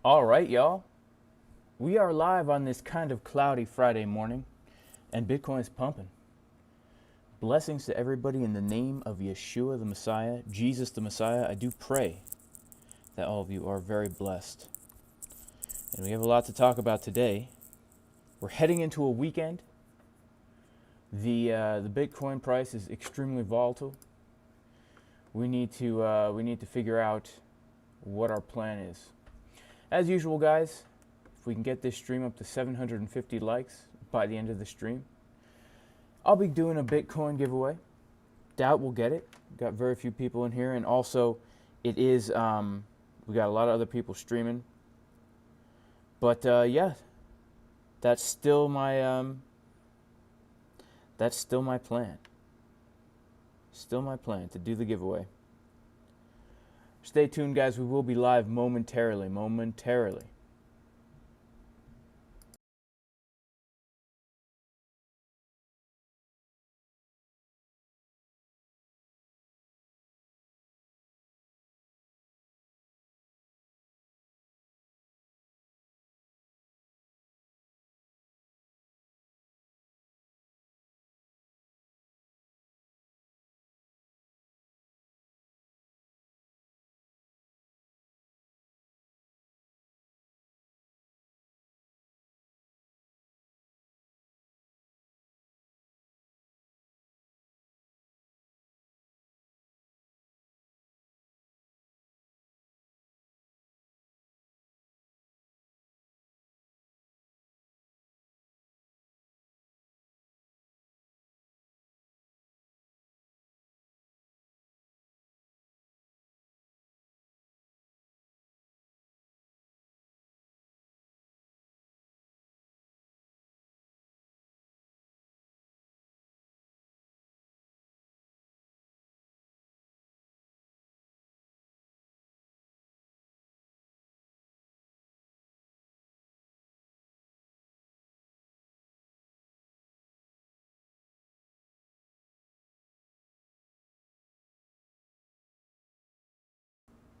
All right, y'all. We are live on this kind of cloudy Friday morning, and Bitcoin is pumping. Blessings to everybody in the name of Yeshua the Messiah, Jesus the Messiah. I do pray that all of you are very blessed. And we have a lot to talk about today. We're heading into a weekend. The Bitcoin price is extremely volatile. We need to figure out what our plan is. As usual, guys, if we can get this stream up to 750 likes by the end of the stream, I'll be doing a Bitcoin giveaway. Doubt we'll get it. Got very few people in here, and also it is we got a lot of other people streaming. But yeah, that's still my plan. Still my plan to do the giveaway. Stay tuned, guys. We will be live momentarily.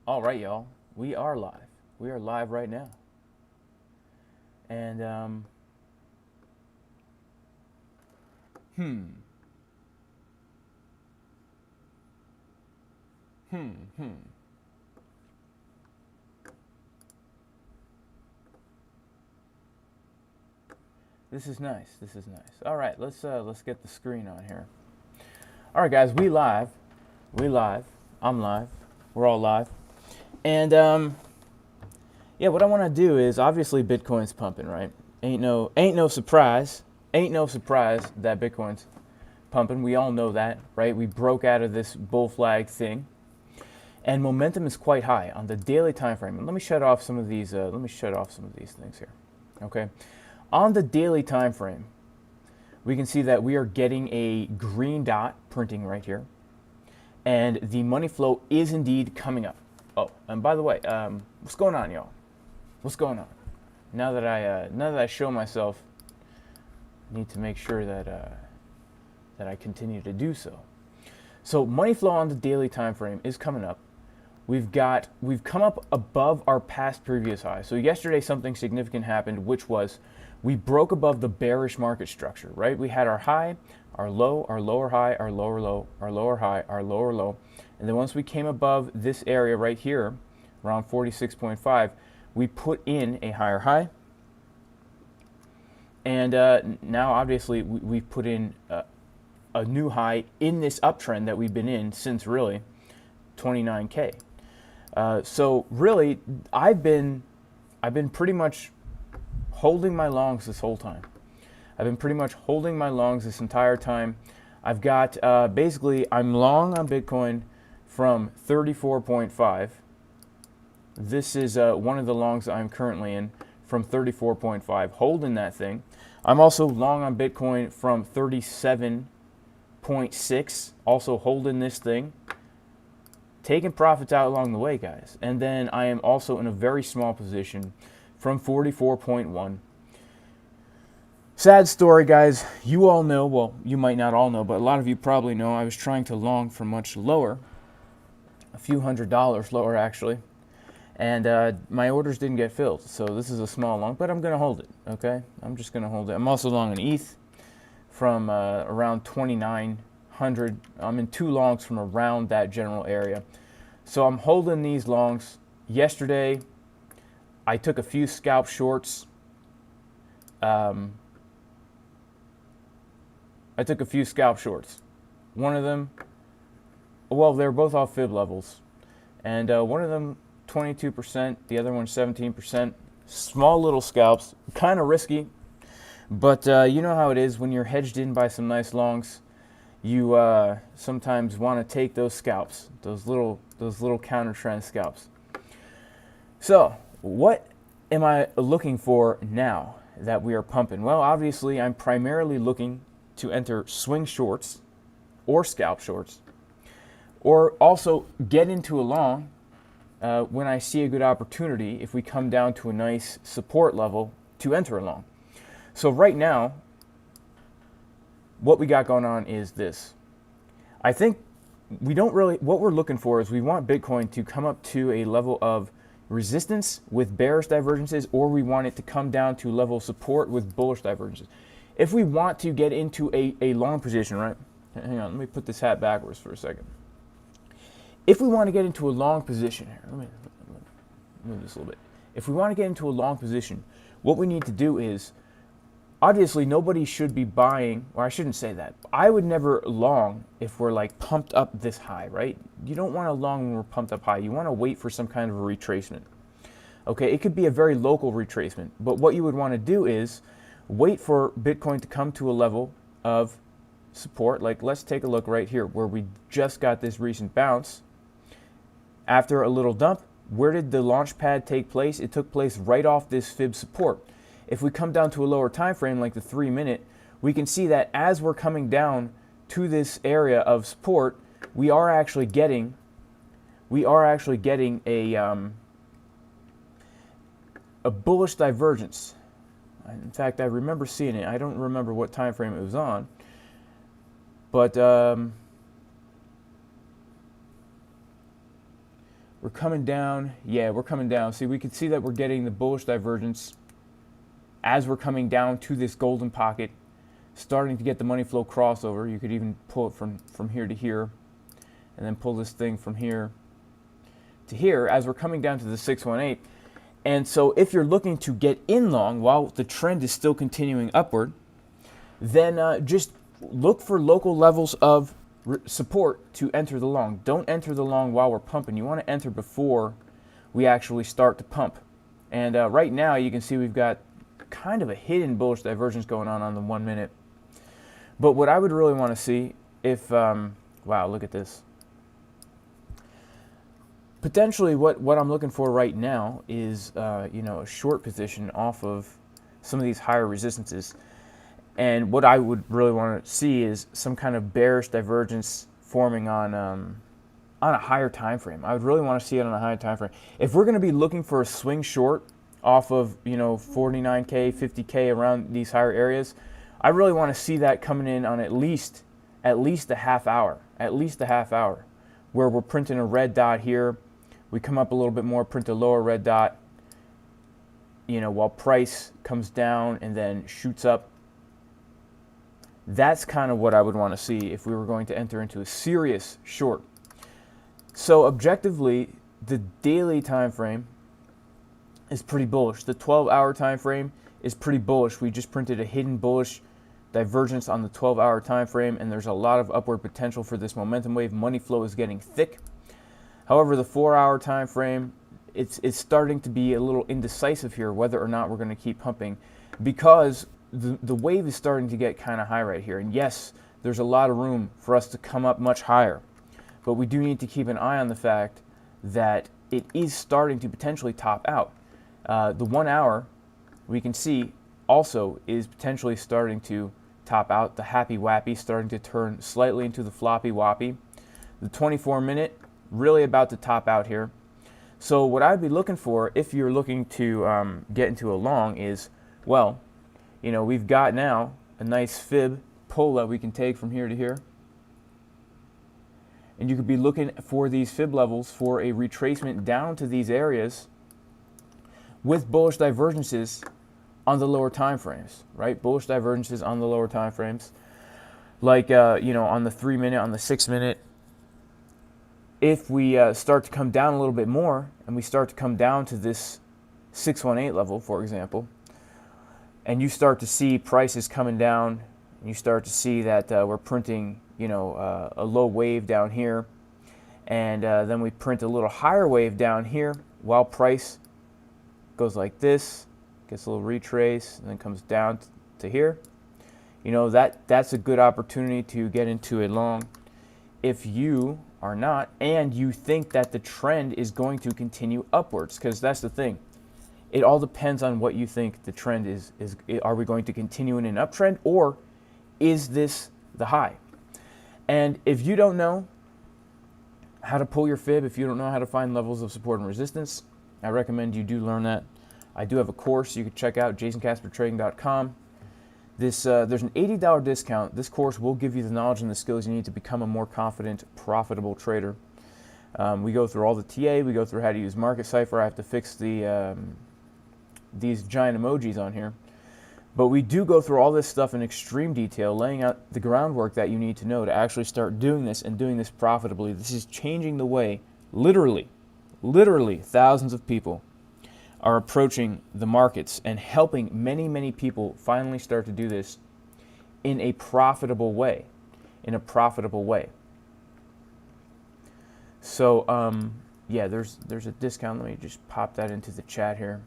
All right, y'all. We are live. We are live right now. And This is nice. All right, let's get the screen on here. All right, guys, we live. I'm live. We're all live. And yeah, what I want to do is, obviously Bitcoin's pumping, right? Ain't no surprise. Ain't no surprise that Bitcoin's pumping. We all know that, right? We broke out of this bull flag thing, and momentum is quite high on the daily time frame. And let me shut off some of these. Things here. Okay, on the daily time frame, we can see that we are getting a green dot printing right here, and the money flow is indeed coming up. Oh, and by the way, what's going on, y'all? What's going on? Now that I show myself, I need to make sure that that I continue to do so. So money flow on the daily time frame is coming up. We've come up above our past previous high. So yesterday something significant happened, which was we broke above the bearish market structure, right? We had our high, our low, our lower high, our lower low, our lower high, our lower low. And then once we came above this area right here, around 46.5, we put in a higher high. And now obviously we've put in a new high in this uptrend that we've been in since really 29K. So really, I've been pretty much holding my longs this whole time. I've been pretty much holding my longs this entire time. I've got basically, I'm long on Bitcoin from 34.5. This is one of the longs I'm currently in from 34.5, holding that thing. I'm also long on Bitcoin from 37.6, also holding this thing. Taking profits out along the way, guys. And then I am also in a very small position from 44.1. Sad story, guys. You all know, well, you might not all know, but a lot of you probably know, I was trying to long for much lower, a few $100s lower actually. and my orders didn't get filled. So this is a small long, but I'm going to hold it, okay? I'm just going to hold it. I'm also long an ETH from around 2,900. I'm in 2 longs from around that general area. So I'm holding these longs. Yesterday, I took a few scalp shorts. One of them, well, they're both off fib levels. And one of them, 22%, the other one, 17%. Small little scalps, kind of risky. But you know how it is when you're hedged in by some nice longs. You sometimes want to take those scalps, those little counter trend scalps. So what am I looking for now that we are pumping? Well, obviously I'm primarily looking to enter swing shorts or scalp shorts, or also get into a long when I see a good opportunity if we come down to a nice support level to enter a long. So right now, what we got going on is this. I think we don't really, what we're looking for is we want Bitcoin to come up to a level of resistance with bearish divergences, or we want it to come down to level of support with bullish divergences. If we want to get into a long position, right? Hang on, let me put this hat backwards for a second. If we want to get into a long position here, let me move this a little bit. If we want to get into a long position, what we need to do is, obviously nobody should be buying, or I shouldn't say that. I would never long if we're like pumped up this high, right? You don't want to long when we're pumped up high. You want to wait for some kind of a retracement. Okay, it could be a very local retracement, but what you would want to do is wait for Bitcoin to come to a level of support. Like, let's take a look right here where we just got this recent bounce. After a little dump, where did the launch pad take place? It took place right off this fib support. If we come down to a lower time frame, like the 3-minute, we can see that as we're coming down to this area of support, we are actually getting a bullish divergence. In fact, I remember seeing it. I don't remember what time frame it was on, but we're coming down. Yeah, we're coming down. See, we can see that we're getting the bullish divergence as we're coming down to this golden pocket, starting to get the money flow crossover. You could even pull it from here to here, and then pull this thing from here to here as we're coming down to the 618. And so if you're looking to get in long while the trend is still continuing upward, then just look for local levels of support to enter the long. Don't enter the long while we're pumping. You want to enter before we actually start to pump. And right now you can see we've got kind of a hidden bullish divergence going on the 1 minute. But what I would really want to see if, wow, look at this. Potentially what I'm looking for right now is, you know, a short position off of some of these higher resistances. And what I would really want to see is some kind of bearish divergence forming on a higher time frame. I would really want to see it on a higher time frame. If we're going to be looking for a swing short off of, you know, 49K, 50K around these higher areas, I really want to see that coming in on at least a half hour, where we're printing a red dot here. We come up a little bit more, print a lower red dot, you know, while price comes down and then shoots up. That's kind of what I would want to see if we were going to enter into a serious short. So objectively, the daily time frame is pretty bullish. The 12-hour time frame is pretty bullish. We just printed a hidden bullish divergence on the 12-hour time frame, and there's a lot of upward potential for this momentum wave. Money flow is getting thick. However, the 4-hour time frame, it's starting to be a little indecisive here whether or not we're going to keep pumping, because the wave is starting to get kind of high right here. And yes, there's a lot of room for us to come up much higher, but we do need to keep an eye on the fact that it is starting to potentially top out. The 1 hour, we can see, also is potentially starting to top out. The happy wappy starting to turn slightly into the floppy woppy. The 24-minute, really about to top out here. So what I'd be looking for if you're looking to get into a long is, well, you know, we've got now a nice fib pull that we can take from here to here. and you could be looking for these fib levels for a retracement down to these areas with bullish divergences on the lower time frames, right? Bullish divergences on the lower time frames, like on the 3 minute, on the 6 minute. If we start to come down a little bit more, and we start to come down to this 618 level, for example, and you start to see prices coming down, and you start to see that we're printing, a low wave down here, and then we print a little higher wave down here while price goes like this, gets a little retrace, and then comes down to here. That's a good opportunity to get into a long. If you are not, and you think that the trend is going to continue upwards, because that's the thing. It all depends on what you think the trend is. Are we going to continue in an uptrend, or is this the high? And if you don't know how to pull your fib, if you don't know how to find levels of support and resistance, I recommend you do learn that. I do have a course you can check out, jasoncaspertrading.com. There's an $80 discount. This course will give you the knowledge and the skills you need to become a more confident, profitable trader. We go through all the TA. We go through how to use Market Cipher. I have to fix these giant emojis on here. But we do go through all this stuff in extreme detail, laying out the groundwork that you need to know to actually start doing this and doing this profitably. This is changing the way, literally, thousands of people are approaching the markets and helping many, many people finally start to do this in a profitable way. So, yeah, there's a discount. Let me just pop that into the chat here.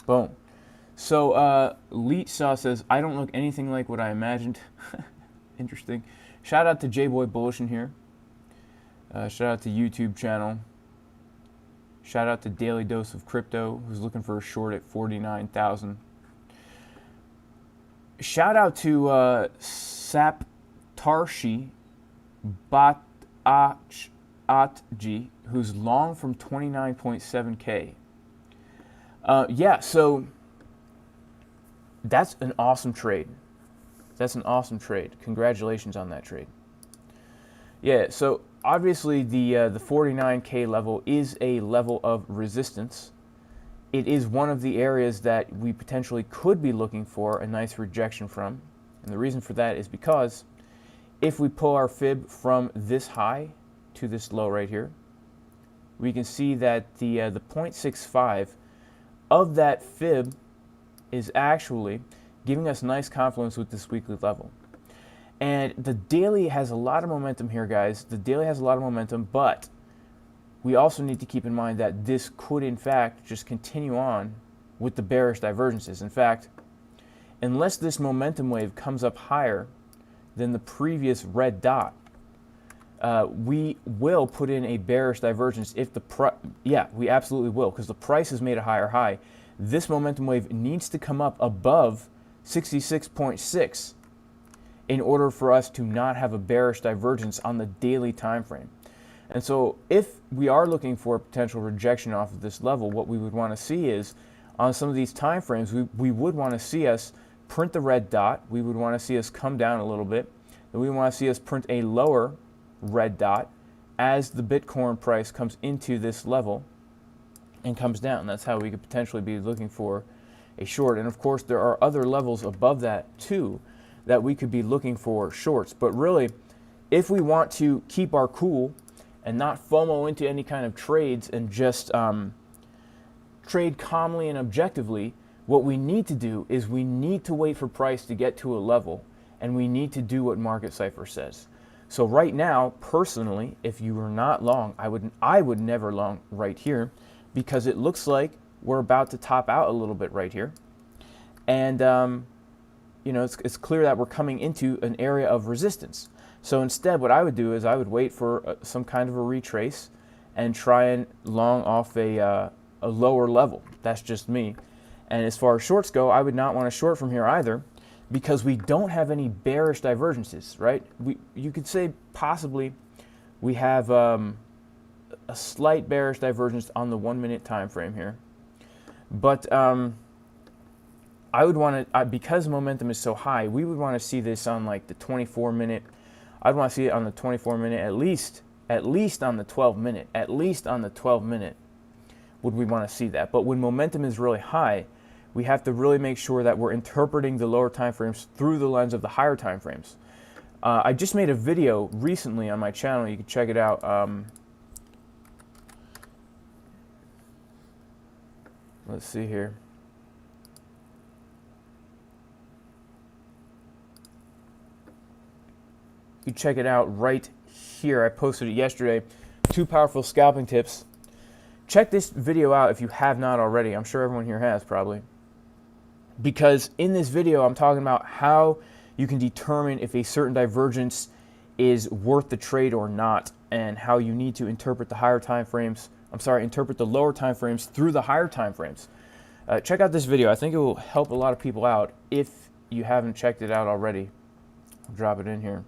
Boom. So, Leetsaw says, I don't look anything like what I imagined. Interesting. Shout out to J-Boy Bullish in here. Shout out to YouTube channel. Shout out to Daily Dose of Crypto, who's looking for a short at 49,000. Shout out to Saptarshi Batachji, who's long from 29.7K. Yeah, so that's an awesome trade. That's an awesome trade. Congratulations on that trade. Yeah, so obviously the 49K level is a level of resistance. It is one of the areas that we potentially could be looking for a nice rejection from. And the reason for that is because if we pull our fib from this high to this low right here, we can see that the 0.65 of that fib is actually giving us nice confluence with this weekly level. And the daily has a lot of momentum here, guys. The daily has a lot of momentum, but we also need to keep in mind that this could, in fact, just continue on with the bearish divergences. In fact, unless this momentum wave comes up higher than the previous red dot, we will put in a bearish divergence if the yeah, we absolutely will, because the price has made a higher high. This momentum wave needs to come up above 66.6 in order for us to not have a bearish divergence on the daily time frame. And so if we are looking for a potential rejection off of this level, what we would want to see is on some of these time frames, we would want to see us print the red dot. We would want to see us come down a little bit. And we want to see us print a lower red dot as the Bitcoin price comes into this level and comes down. That's how we could potentially be looking for a short. And of course, there are other levels above that too that we could be looking for shorts. But really, if we want to keep our cool and not FOMO into any kind of trades and just trade calmly and objectively, what we need to do is we need to wait for price to get to a level, and we need to do what Market Cipher says. So right now, personally, if you were not long, I would never long right here, because it looks like we're about to top out a little bit right here. And, it's clear that we're coming into an area of resistance. So instead, what I would do is I would wait for some kind of a retrace and try and long off a lower level. That's just me. And as far as shorts go, I would not want to short from here either, because we don't have any bearish divergences, right? You could say possibly we have a slight bearish divergence on the 1 minute time frame here. But I would want to, because momentum is so high, we would want to see this on like the 24 minute. I'd want to see it on the 24 minute, at least on the 12 minute, at least on the 12 minute would we want to see that. But when momentum is really high, we have to really make sure that we're interpreting the lower time frames through the lens of the higher time frames. I just made a video recently on my channel. You can check it out. Let's see here. You check it out right here. I posted it yesterday. 2 powerful scalping tips. Check this video out if you have not already. I'm sure everyone here has probably. Because in this video, I'm talking about how you can determine if a certain divergence is worth the trade or not, and how you need to interpret the higher time frames. Interpret the lower time frames through the higher time frames. Check out this video. I think it will help a lot of people out if you haven't checked it out already. I'll drop it in here.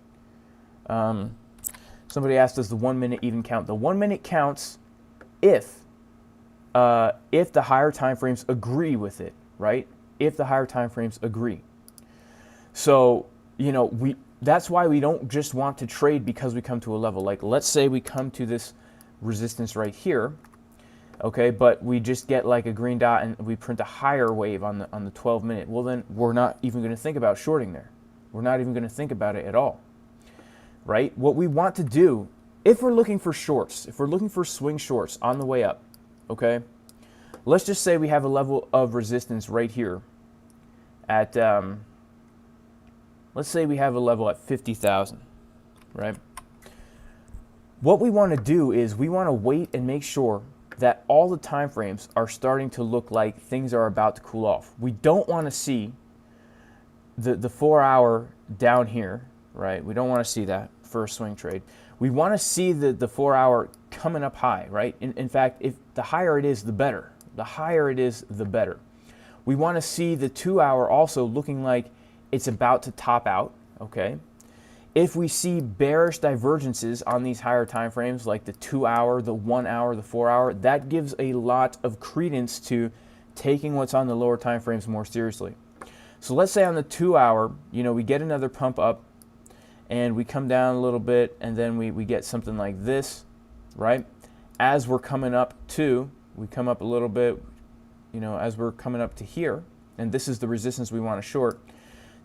Somebody asked, does the 1 minute even count? The 1 minute counts if the higher time frames agree with it, right? If the higher time frames agree. So, you know, that's why we don't just want to trade because we come to a level. Like, let's say we come to this resistance right here, okay, but we just get like a green dot and we print a higher wave on the 12 minute. Well, then we're not even going to think about shorting there. We're not even going to think about it at all, right? What we want to do, if we're looking for shorts, if we're looking for swing shorts on the way up, okay, let's just say we have a level of resistance right here at, let's say we have a level at 50,000, right? What we want to do is we want to wait and make sure that all the time frames are starting to look like things are about to cool off. We don't want to see the 4 hour down here, right? We don't want to see that for a swing trade. We want to see the 4 hour coming up high, right? In fact, if the higher it is, the better. The higher it is, the better. We want to see the 2 hour also looking like it's about to top out, okay? If we see bearish divergences on these higher time frames, like the 2 hour, the 1 hour, the 4 hour, that gives a lot of credence to taking what's on the lower time frames more seriously. So let's say on the 2 hour, you know, we get another pump up and we come down a little bit and then we get something like this, right? As we're coming up to, we come up a little bit, you know, as we're coming up to here, and this is the resistance we want to short.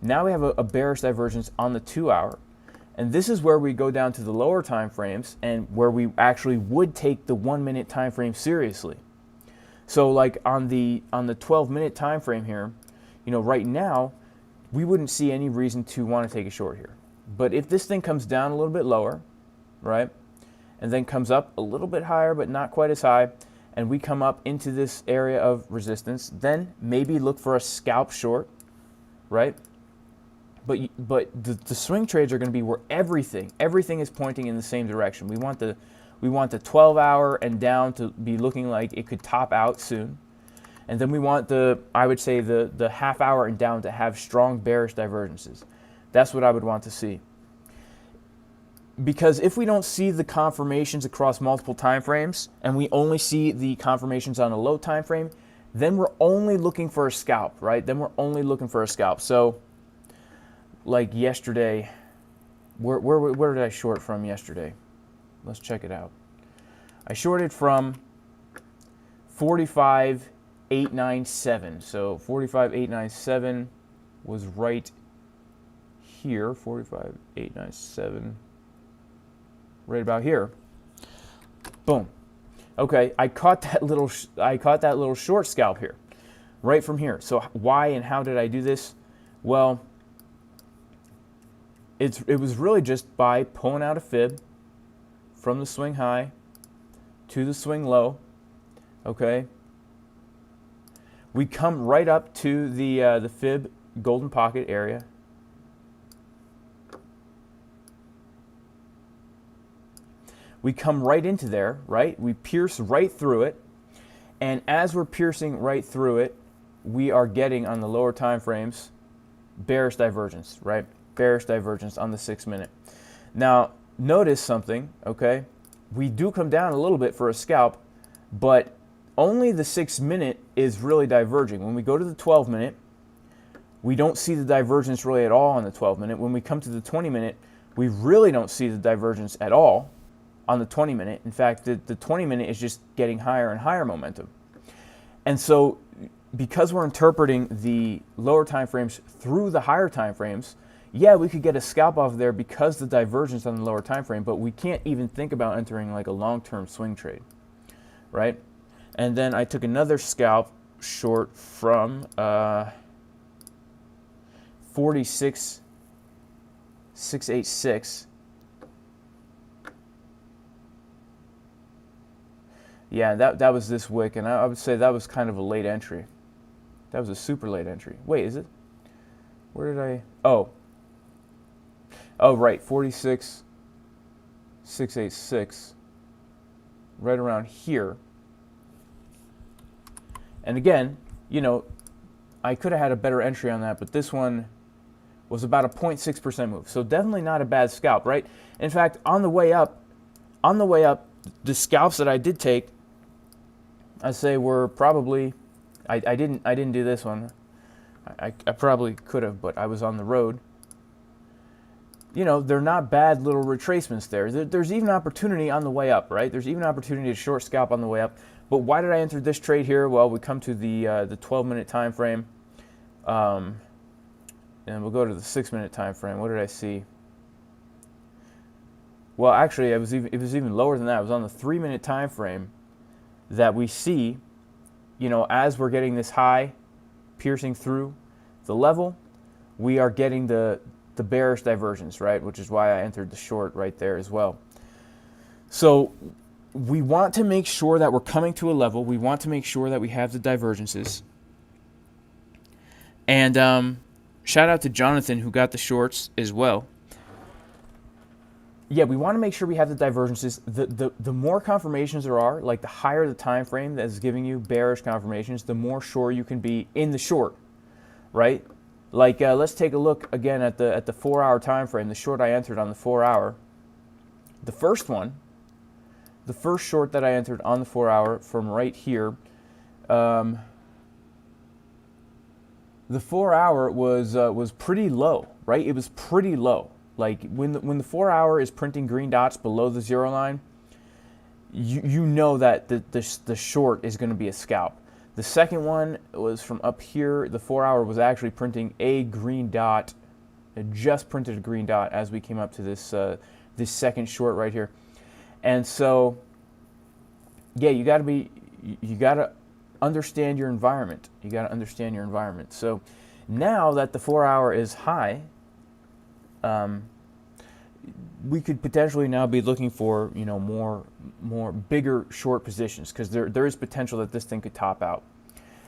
Now we have a bearish divergence on the 2 hour. And this is where we go down to the lower time frames and where we actually would take the 1 minute time frame seriously. So like on the 12 minute time frame here, you know, right now we wouldn't see any reason to want to take a short here. But if this thing comes down a little bit lower, right, and then comes up a little bit higher but not quite as high, and we come up into this area of resistance, then maybe look for a scalp short, right? But the swing trades are going to be where everything is pointing in the same direction. We want the 12 hour and down to be looking like it could top out soon. And then we want I would say the half hour and down to have strong bearish divergences. That's what I would want to see. Because if we don't see the confirmations across multiple time frames and we only see the confirmations on a low time frame, then we're only looking for a scalp, right? Then we're only looking for a scalp. So like yesterday, where did I short from yesterday? Let's check it out. I shorted from 45,897. So 45,897 was right here. 45,897, right about here. Boom. Okay, I caught that little short scalp here, right from here. So why and how did I do this? Well, it was really just by pulling out a fib from the swing high to the swing low, okay? We come right up to the fib golden pocket area. We come right into there, right? We pierce right through it. And as we're piercing right through it, we are getting on the lower time frames bearish divergence, right? Bearish divergence on the 6 minute. Now, notice something, okay? We do come down a little bit for a scalp, but only the 6 minute is really diverging. When we go to the 12 minute, we don't see the divergence really at all on the 12-minute. When we come to the 20-minute, we really don't see the divergence at all on the 20-minute. In fact, the 20-minute is just getting higher and higher momentum. And so because we're interpreting the lower time frames through the higher time frames, yeah, we could get a scalp off there because the divergence on the lower time frame, but we can't even think about entering like a long-term swing trade, right? And then I took another scalp short from 46,686. Yeah, that was this wick, and I would say that was kind of a late entry. That was a super late entry. Wait, is it? Where did I? Oh, right, 46,686, right around here. And again, you know, I could have had a better entry on that, but this one was about a 0.6% move. So definitely not a bad scalp, right? In fact, on the way up, the scalps that I did take, I'd say were probably, I didn't do this one. I probably could have, but I was on the road. You know, they're not bad little retracements there. There's even opportunity on the way up, right? There's even opportunity to short scalp on the way up. But why did I enter this trade here? Well, we come to the 12-minute time frame, and we'll go to the 6-minute time frame. What did I see? Well, actually, it was even lower than that. It was on the 3-minute time frame that we see, you know, as we're getting this high piercing through the level, we are getting the bearish divergence, right? Which is why I entered the short right there as well. So we want to make sure that we're coming to a level. We want to make sure that we have the divergences. And shout out to Jonathan who got the shorts as well. Yeah, we want to make sure we have the divergences. The more confirmations there are, like the higher the time frame that is giving you bearish confirmations, the more sure you can be in the short, right? Like let's take a look again at the 4-hour time frame. The short I entered on the 4-hour. The first one, the first short that I entered on the 4-hour from right here, the 4-hour was pretty low, right? It was pretty low. Like when the 4-hour is printing green dots below the 0 line, you know that the short is going to be a scalp. The second one was from up here. The 4-hour was actually printing a green dot. It just printed a green dot as we came up to this this second short right here. And so, yeah, you got to understand your environment. You got to understand your environment. So now that the 4-hour is high, we could potentially now be looking for, you know, more bigger short positions, because there is potential that this thing could top out.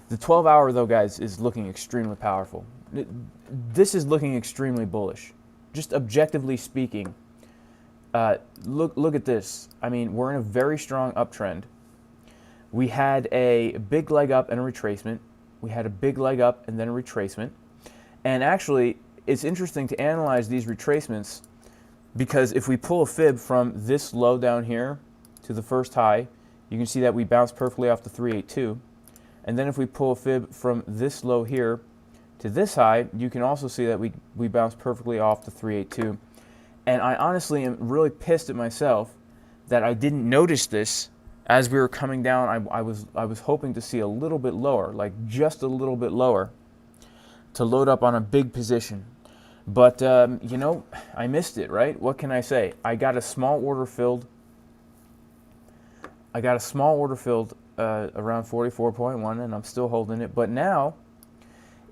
The 12-hour though, guys, is looking extremely powerful. This is looking extremely bullish, just objectively speaking. Look at this. I mean, we're in a very strong uptrend. We had a big leg up and a retracement. We had a big leg up and then a retracement. And actually, it's interesting to analyze these retracements, because if we pull a fib from this low down here to the first high, you can see that we bounced perfectly off the 382. And then if we pull a fib from this low here to this high, you can also see that we bounced perfectly off the 382. And I honestly am really pissed at myself that I didn't notice this as we were coming down. I was hoping to see a little bit lower, like just a little bit lower, to load up on a big position. But, you know, I missed it, right? What can I say? I got a small order filled. Around 44.1, and I'm still holding it. But now,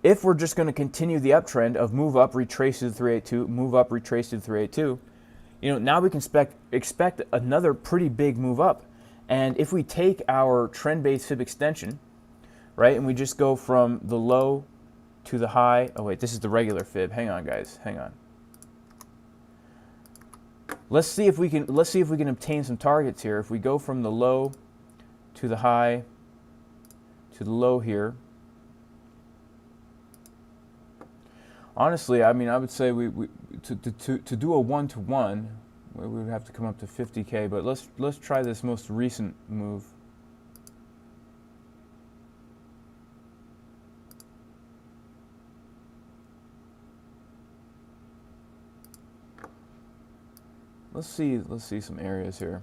if we're just going to continue the uptrend of move up, retrace to the 382, move up, retrace to the 382, you know, now we can expect another pretty big move up. And if we take our trend-based fib extension, right, and we just go from the low to the high. Oh wait, this is the regular fib. Hang on, guys. Hang on. Let's see if we can obtain some targets here. If we go from the low to the high to the low here. Honestly, I mean, I would say to do a 1-to-1, we would have to come up to 50K. But let's try this most recent move. Let's see some areas here.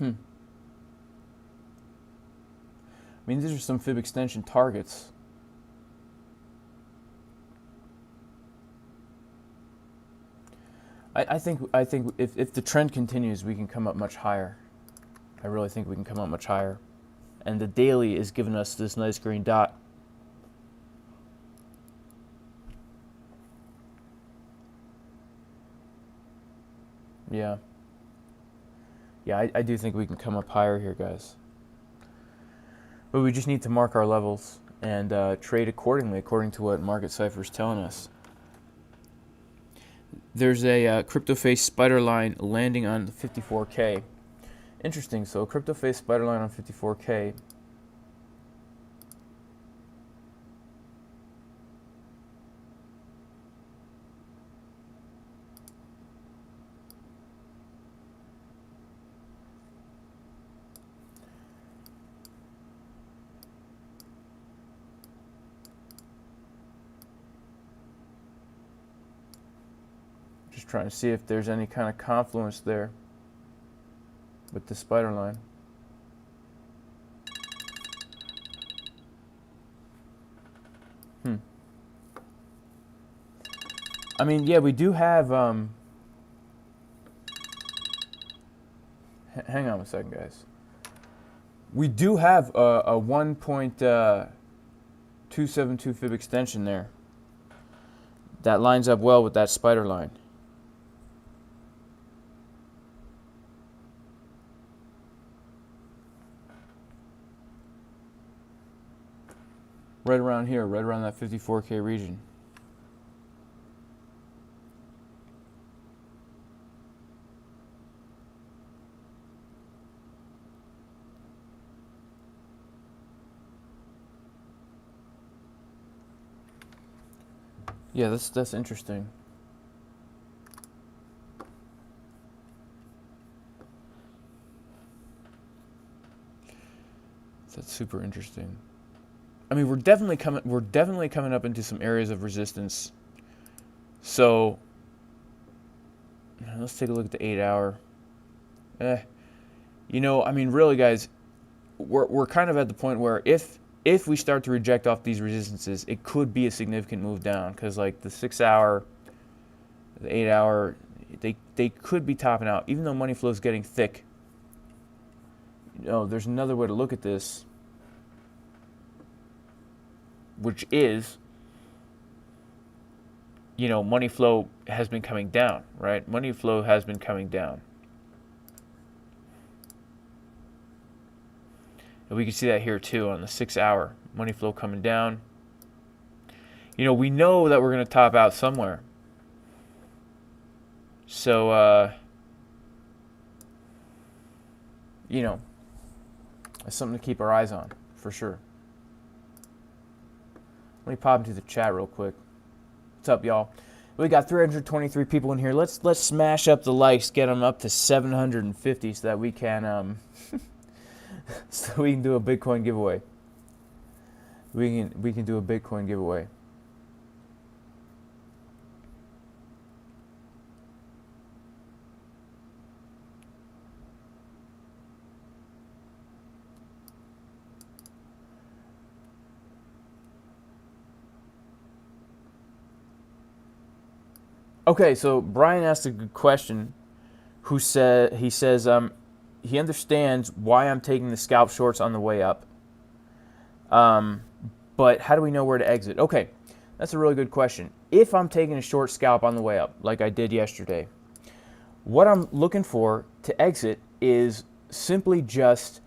I mean, these are some fib extension targets. I think if the trend continues, we can come up much higher. I really think we can come up much higher. And the daily is giving us this nice green dot. Yeah. Yeah, I do think we can come up higher here, guys. But we just need to mark our levels and trade accordingly, according to what Market Cipher is telling us. There's a crypto face spider line landing on the 54K. Interesting. So crypto face spider line on 54K. Just trying to see if there's any kind of confluence there with the spider line. I mean, yeah, we do have, hang on a second, guys. We do have a 1.272 fib extension there. That lines up well with that spider line. Right around here, right around that 54K region. Yeah, that's interesting. That's super interesting. I mean, we're definitely coming up into some areas of resistance. So let's take a look at the 8-hour. You know, I mean, really, guys, we're kind of at the point where if we start to reject off these resistances, it could be a significant move down, because like the 6-hour, the 8-hour, they could be topping out, even though money flow is getting thick. You know, there's another way to look at this, which is, you know, money flow has been coming down, right? Money flow has been coming down. And we can see that here too on the 6-hour. Money flow coming down. You know, we know that we're going to top out somewhere. So, you know, that's something to keep our eyes on, for sure. Let me pop into the chat real quick. What's up, y'all? We got 323 people in here. Let's smash up the likes, get them up to 750 so that we can so we can do a Bitcoin giveaway. We can do a Bitcoin giveaway. Okay, so Brian asked a good question. He says he understands why I'm taking the scalp shorts on the way up. But how do we know where to exit? Okay, that's a really good question. If I'm taking a short scalp on the way up, like I did yesterday, what I'm looking for to exit is simply just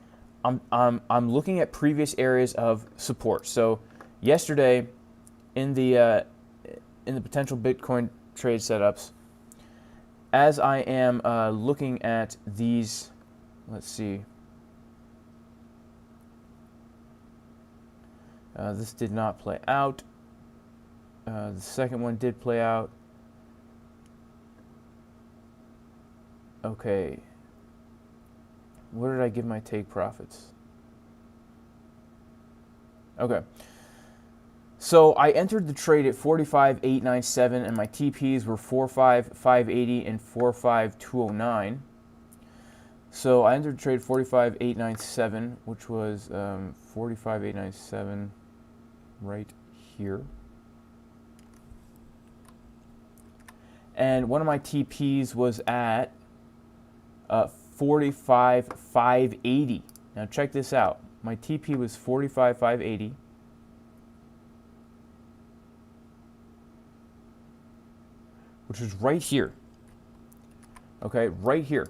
I'm looking at previous areas of support. So yesterday, in the potential Bitcoin trade setups, as I am looking at these, let's see. This did not play out. The second one did play out. Okay. Where did I give my take profits? Okay. So I entered the trade at 45,897, and my TPs were 45,580 and 45,209. So I entered the trade 45,897, which was 45,897 right here. And one of my TPs was at 45,580. Now check this out. My TP was 45,580. Which is right here. Okay, right here.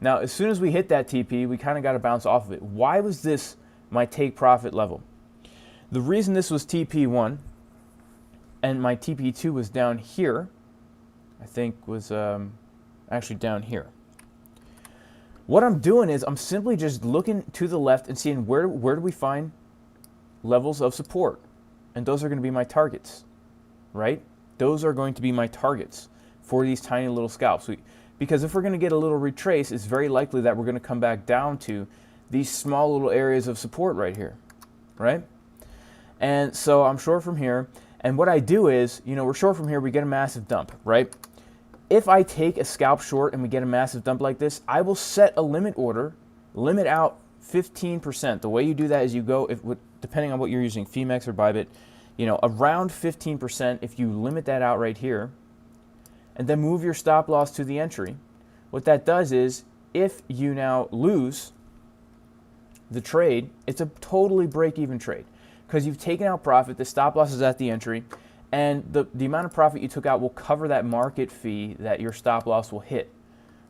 Now, as soon as we hit that TP, we kind of got to bounce off of it. Why was this my take profit level? The reason this was TP1 and my TP2 was down here, I think was actually down here. What I'm doing is I'm simply just looking to the left and seeing where do we find levels of support. And those are going to be my targets, right? Those are going to be my targets for these tiny little scalps. Because if we're going to get a little retrace, it's very likely that we're going to come back down to these small little areas of support right here, right? And so I'm short from here. And what I do is, we're short from here, we get a massive dump, right? If I take a scalp short and we get a massive dump like this, I will set a limit order, limit out 15%. The way you do that is you go, depending on what you're using, PHEMEX or Bybit, around 15%. If you limit that out right here, and then move your stop loss to the entry, what that does is, if you now lose the trade, it's a totally break-even trade because you've taken out profit. The stop loss is at the entry, and the amount of profit you took out will cover that market fee that your stop loss will hit,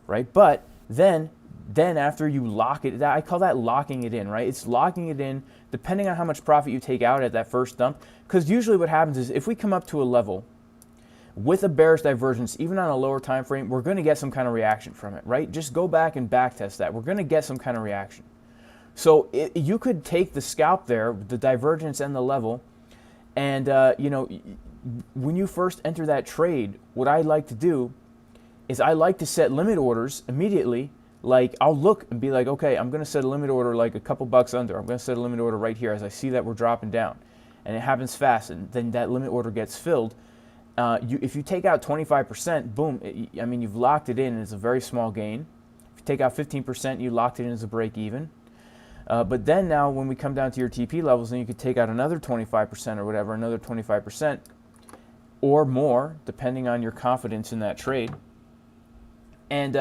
right? But then after you lock it, I call that locking it in, right? It's locking it in depending on how much profit you take out at that first dump. Because usually what happens is if we come up to a level with a bearish divergence, even on a lower time frame, we're going to get some kind of reaction from it, right? Just go back and back test that. We're going to get some kind of reaction. So you could take the scalp there, the divergence and the level, and when you first enter that trade, what I like to do is I like to set limit orders immediately. Like I'll look and be like, okay, I'm going to set a limit order like a couple bucks under. I'm going to set a limit order right here as I see that we're dropping down. And it happens fast, and then that limit order gets filled. If you take out 25%, boom, you've locked it in. It's a very small gain. If you take out 15%, you locked it in as a break even. But then now when we come down to your TP levels, then you could take out another 25% or whatever, another 25% or more, depending on your confidence in that trade. And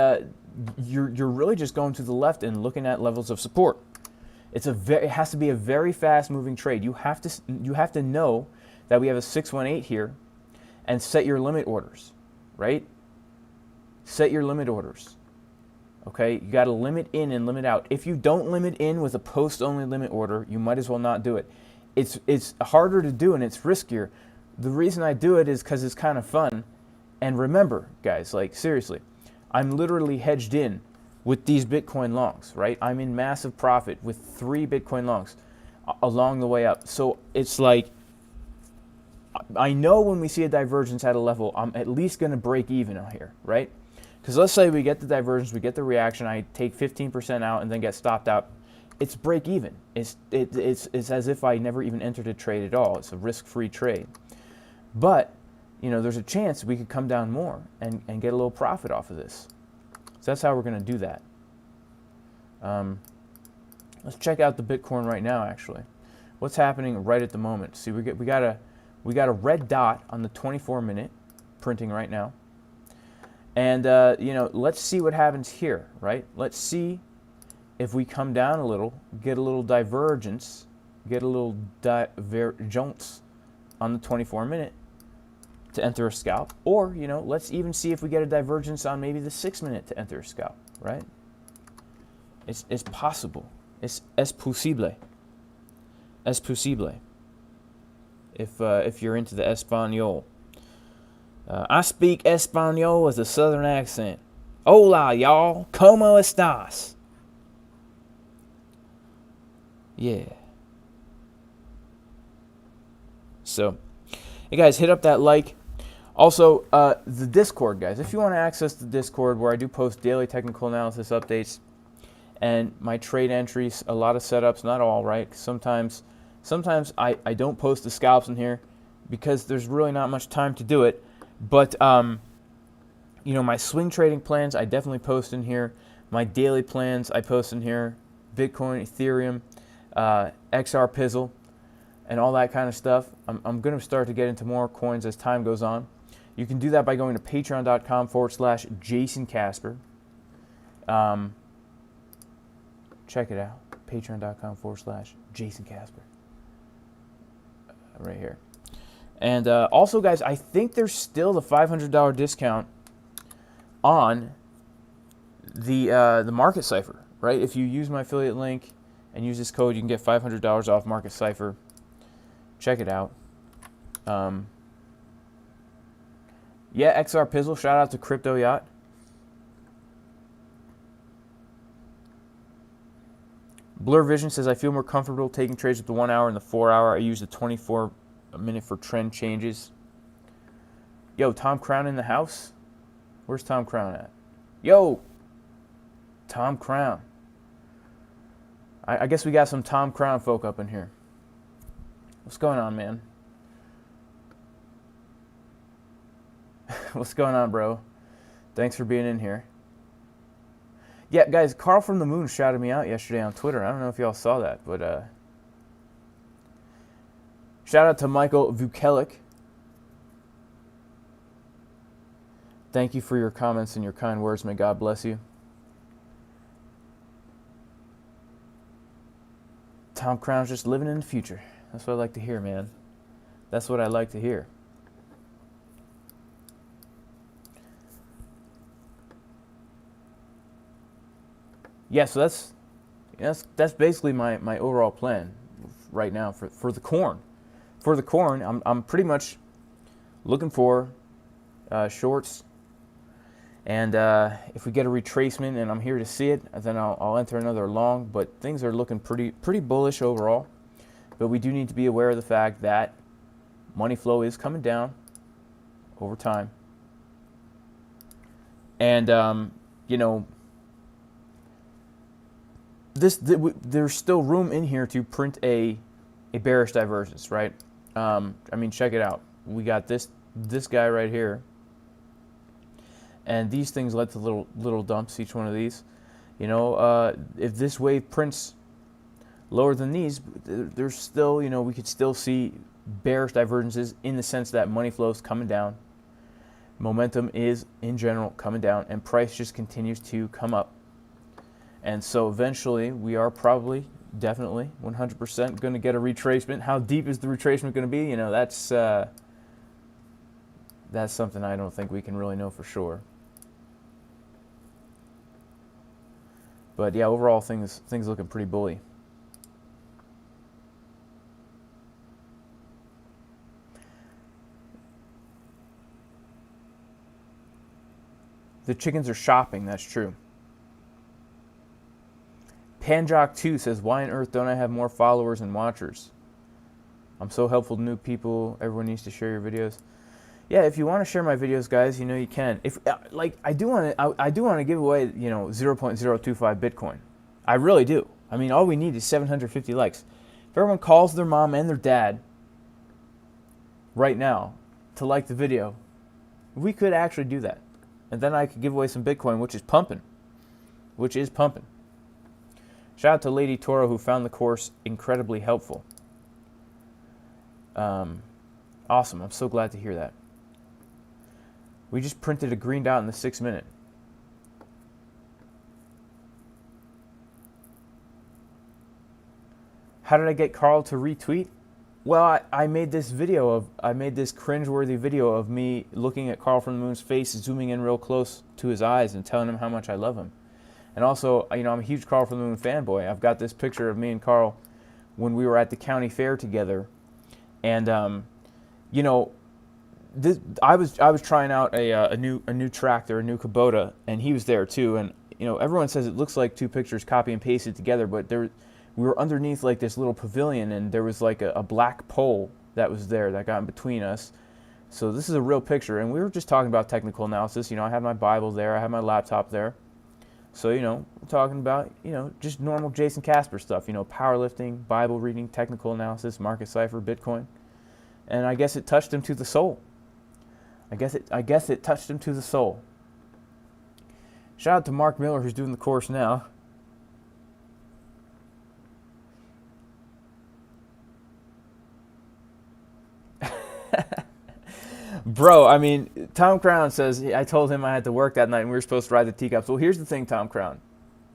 you're really just going to the left and looking at levels of support. It has to be a very fast moving trade. You have to know that we have a 618 here and set your limit orders, right? Set your limit orders. Okay, you got to limit in and limit out. If you don't limit in with a post-only limit order, you might as well not do it. It's harder to do and it's riskier. The reason I do it is because it's kind of fun. And remember, guys, like seriously, I'm literally hedged in with these Bitcoin longs, right? I'm in massive profit with 3 Bitcoin longs along the way up. So it's like, I know when we see a divergence at a level, I'm at least going to break even out here, right? Because let's say we get the divergence, we get the reaction, I take 15% out and then get stopped out. It's break even. It's as if I never even entered a trade at all. It's a risk-free trade. But, there's a chance we could come down more and get a little profit off of this. So that's how we're going to do that. Let's check out the Bitcoin right now, actually. What's happening right at the moment? See, we got a red dot on the 24-minute printing right now. And, let's see what happens here, right? Let's see if we come down a little, get a little divergence, get a little divergence on the 24-minute to enter a scalp. Or, let's even see if we get a divergence on maybe the 6-minute to enter a scalp, right? It's possible. Es posible. Es posible. If you're into the Espanol. I speak Espanol with a southern accent. Hola, y'all. ¿Cómo estás? Yeah. So, hey guys, hit up that like. Also, the Discord, guys. If you want to access the Discord where I do post daily technical analysis updates and my trade entries, a lot of setups, not all, right? Sometimes I don't post the scalps in here. because there's really not much time to do it. But you know, my swing trading plans I definitely post in here. My daily plans I post in here. Bitcoin, Ethereum, XR Pizzle, and all that kind of stuff. I'm going to start to get into more coins as time goes on. You can do that by going to patreon.com/Jason Casper. Check it out. Patreon.com/Jason Casper. Right here. And also, guys, I think there's still the $500 discount on the Market Cipher, right? If you use my affiliate link and use this code, you can get $500 off Market Cipher. Check it out. Yeah, XR Pizzle. Shout out to Crypto Yacht. Blur Vision says, I feel more comfortable taking trades with the 1 hour and the 4 hour. I use the 24-minute for trend changes. Yo, Tom Crown in the house? Where's Tom Crown at? Yo, Tom Crown. I guess we got some Tom Crown folk up in here. What's going on, man? What's going on, bro? Thanks for being in here. Yeah, guys, Carl from the Moon shouted me out yesterday on Twitter. I don't know if y'all saw that, but shout out to Michael Vukelic. Thank you for your comments and your kind words. May God bless you. Tom Crown's just living in the future. That's what I like to hear, man. That's what I like to hear. Yeah, so that's basically my overall plan right now for the corn. For the corn, I'm pretty much looking for shorts, and if we get a retracement and I'm here to see it, then I'll enter another long. But things are looking pretty bullish overall. But we do need to be aware of the fact that money flow is coming down over time, and you know, there's still room in here to print a bearish divergence, right? I mean, check it out. We got this guy right here, and these things led to little dumps. Each one of these, you know, if this wave prints lower than these, there's still, you know, we could still see bearish divergences in the sense that money flow is coming down, momentum is in general coming down, and price just continues to come up. And so eventually we are probably, definitely, 100% going to get a retracement. How deep is the retracement going to be? You know, that's something I don't think we can really know for sure. But yeah, overall things looking pretty bully. The chickens are shopping, that's true. Panjock2 says, why on earth don't I have more followers and watchers? I'm so helpful to new people. Everyone needs to share your videos. Yeah, if you want to share my videos, guys, you know you can. If like I do want to give away, you know, 0.025 Bitcoin. I really do. I mean, all we need is 750 likes. If everyone calls their mom and their dad right now to like the video, we could actually do that. And then I could give away some Bitcoin, which is pumping. Shout out to Lady Toro, who found the course incredibly helpful. Awesome. I'm so glad to hear that. We just printed a green dot in the 6 minute. How did I get Carl to retweet? Well, I made this cringeworthy video of me looking at Carl from the Moon's face, zooming in real close to his eyes and telling him how much I love him. And also, you know, I'm a huge Carl from the Moon fanboy. I've got this picture of me and Carl when we were at the county fair together. And, you know, I was trying out a new tractor, a new Kubota, and he was there too. And, you know, everyone says it looks like two pictures copy and pasted together, but we were underneath like this little pavilion, and there was like a black pole that was there that got in between us. So this is a real picture, and we were just talking about technical analysis. You know, I have my Bible there, I have my laptop there. So, you know, we're talking about, you know, just normal Jason Casper stuff, you know, powerlifting, Bible reading, technical analysis, Market Cipher, Bitcoin. and I guess it touched him to the soul. I guess it touched him to the soul. Shout out to Mark Miller, who's doing the course now. Bro, I mean, Tom Crown says, I told him I had to work that night and we were supposed to ride the teacups. Well, here's the thing, Tom Crown.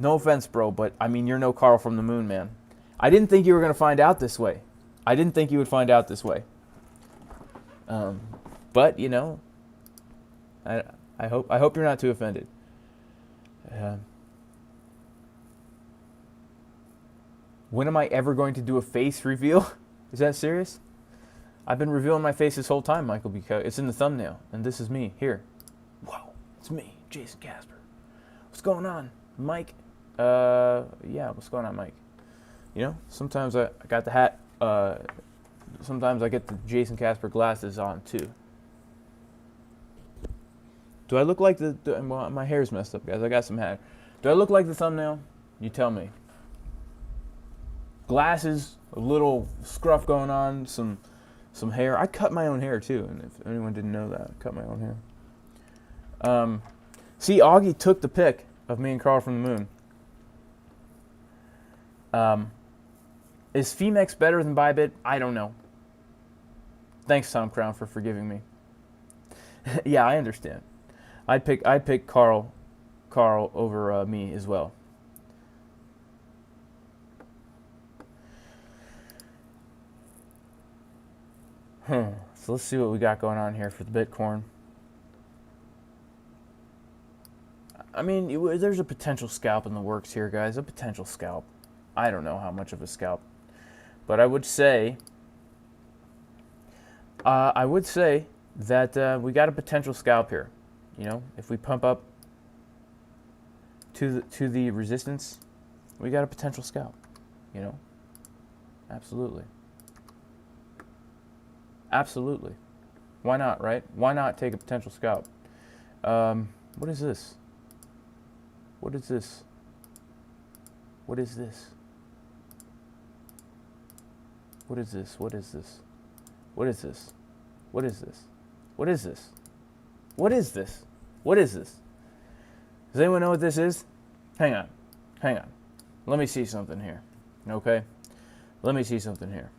No offense, bro, but I mean, you're no Carl from the moon, man. I didn't think you were going to find out this way. I didn't think you would find out this way. But, you know, I hope you're not too offended. When am I ever going to do a face reveal? Is that serious? I've been revealing my face this whole time, Michael, because it's in the thumbnail, and this is me here. Whoa, it's me, Jason Casper. What's going on, Mike? Yeah, what's going on, Mike? You know, sometimes I got the hat. Sometimes I get the Jason Casper glasses on too. Do I look like well, my hair's messed up, guys. I got some hair. Do I look like the thumbnail? You tell me. Glasses, a little scruff going on, some hair. I cut my own hair too, and if anyone didn't know that, I cut my own hair. See, Augie took the pic of me and Carl from the moon. Is PHEMEX better than Bybit? I don't know. Thanks, Tom Crown, for forgiving me. Yeah, I understand. I'd pick Carl over me as well. So let's see what we got going on here for the Bitcoin. I mean, there's a potential scalp in the works here, guys. A potential scalp. I don't know how much of a scalp, but I would say that we got a potential scalp here. You know, if we pump up to the resistance, we got a potential scalp. You know, absolutely. Absolutely. Why not, right? Why not take a potential scalp? What is this? What is this? What is this? What is this? What is this? What is this? What is this? What is this? What is this? What is this? Does anyone know what this is? Hang on. Hang on. Let me see something here. Okay? Let me see something here.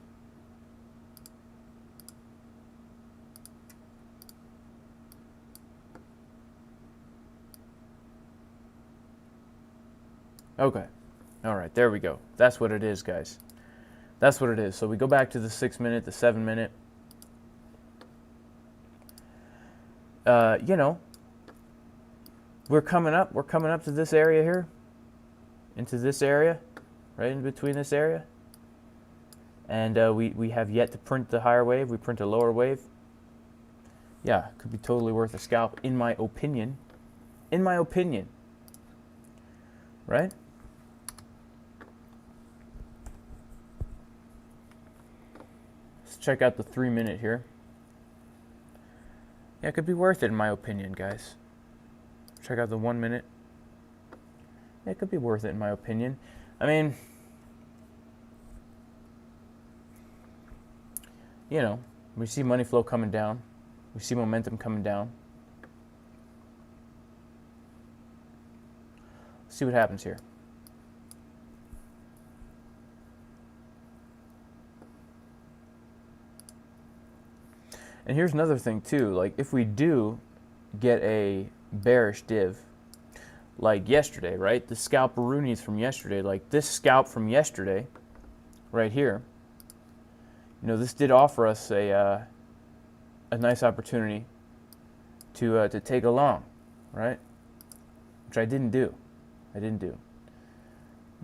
Okay. All right, there we go. That's what it is, guys. That's what it is. So we go back to the 6 minute, the 7 minute. You know, we're coming up to this area here. Into this area, right in between this area. And we have yet to print the higher wave. We print a lower wave. Yeah, could be totally worth a scalp, in my opinion. In my opinion. Right? Check out the 3 minute here. Yeah, it could be worth it in my opinion, guys. Check out the 1 minute. Yeah, it could be worth it in my opinion. I mean, you know, we see money flow coming down. We see momentum coming down. Let's see what happens here. And here's another thing too, like if we do get a bearish div, like yesterday, right? The scalperoonies from yesterday, like this scalp from yesterday, right here, you know, this did offer us a nice opportunity to take a long, right? Which I didn't do. I didn't do.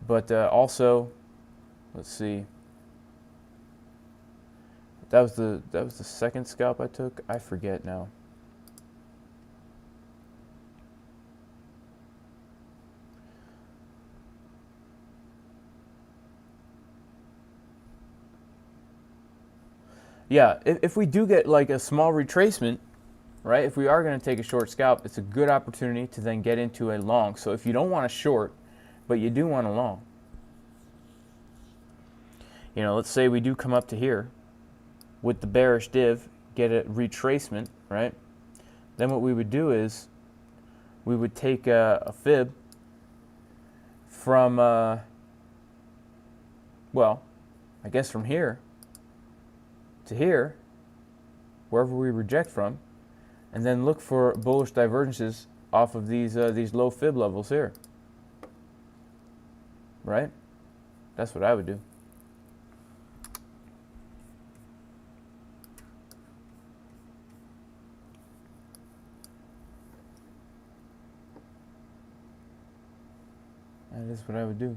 But also, let's see. That was the second scalp I took. I forget now. Yeah, if we do get like a small retracement, right? If we are going to take a short scalp, it's a good opportunity to then get into a long. So if you don't want a short, but you do want a long, you know, let's say we do come up to here. with the bearish div, get a retracement, right? Then what we would do is we would take a fib from, well, I guess from here to here, wherever we reject from, and then look for bullish divergences off of these low fib levels here, right? That's what I would do. That is what I would do.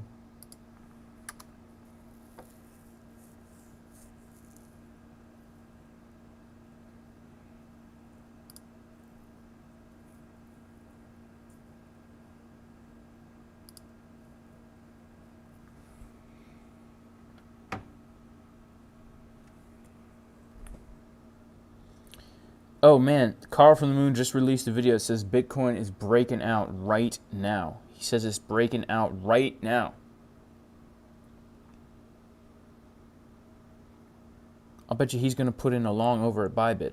Oh man, Carl from the Moon just released a video that says Bitcoin is breaking out right now. He says it's breaking out right now. I'll bet you he's going to put in a long over at Bybit.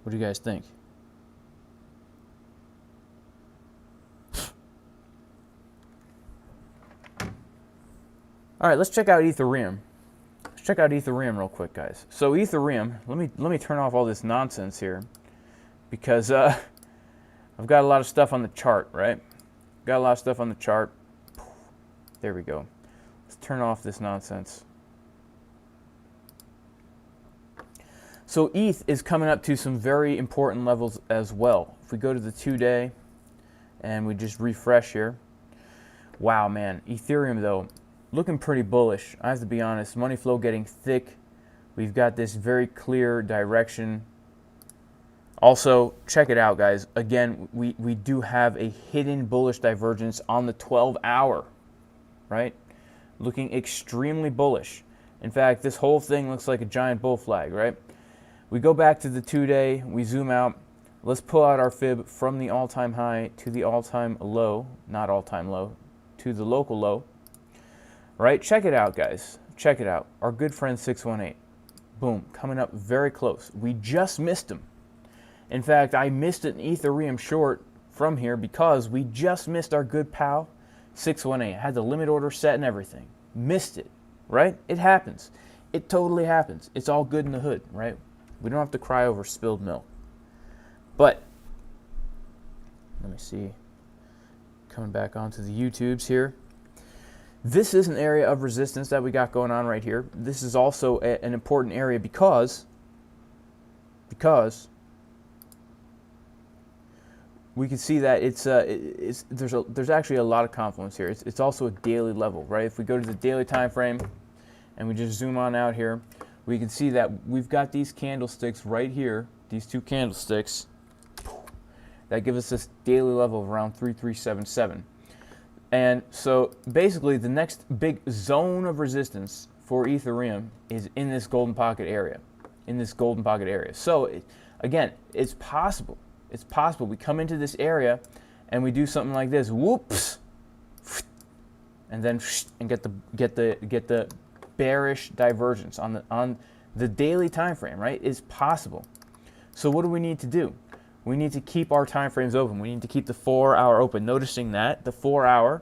What do you guys think? All right, let's check out Ethereum. Let's check out Ethereum real quick, guys. So Ethereum, let me turn off all this nonsense here, because I've got a lot of stuff on the chart, right? Got a lot of stuff on the chart. There we go. Let's turn off this nonsense. So ETH is coming up to some very important levels as well. If we go to the 2-day and we just refresh here. Wow, man. Ethereum, though, looking pretty bullish. I have to be honest. Money flow getting thick. We've got this very clear direction. Also, check it out, guys. Again, we do have a hidden bullish divergence on the 12-hour, right? Looking extremely bullish. In fact, this whole thing looks like a giant bull flag, right? We go back to the 2-day, we zoom out. Let's pull out our fib from the all-time high to the all-time low, not all-time low, to the local low, right? Check it out, guys. Check it out. Our good friend 618. Boom, coming up very close. We just missed him. In fact, I missed an Ethereum short from here because we just missed our good pal 618. Had the limit order set and everything. Missed it, right? It happens. It totally happens. It's all good in the hood, right? We don't have to cry over spilled milk. But, let me see. Coming back onto the YouTubes here. This is an area of resistance that we got going on right here. This is also an important area because we can see that there's actually a lot of confluence here. It's also a daily level, right? If we go to the daily time frame and we just zoom on out here, we can see that we've got these candlesticks right here, these two candlesticks, that give us this daily level of around 3377. And so basically the next big zone of resistance for Ethereum is in this golden pocket area, So again, it's possible. It's possible we come into this area and we do something like this, whoops, and then get the bearish divergence on the daily time frame, right? It's possible. So what do we need to do? We need to keep our time frames open. We need to keep the 4-hour open. Noticing that the 4-hour,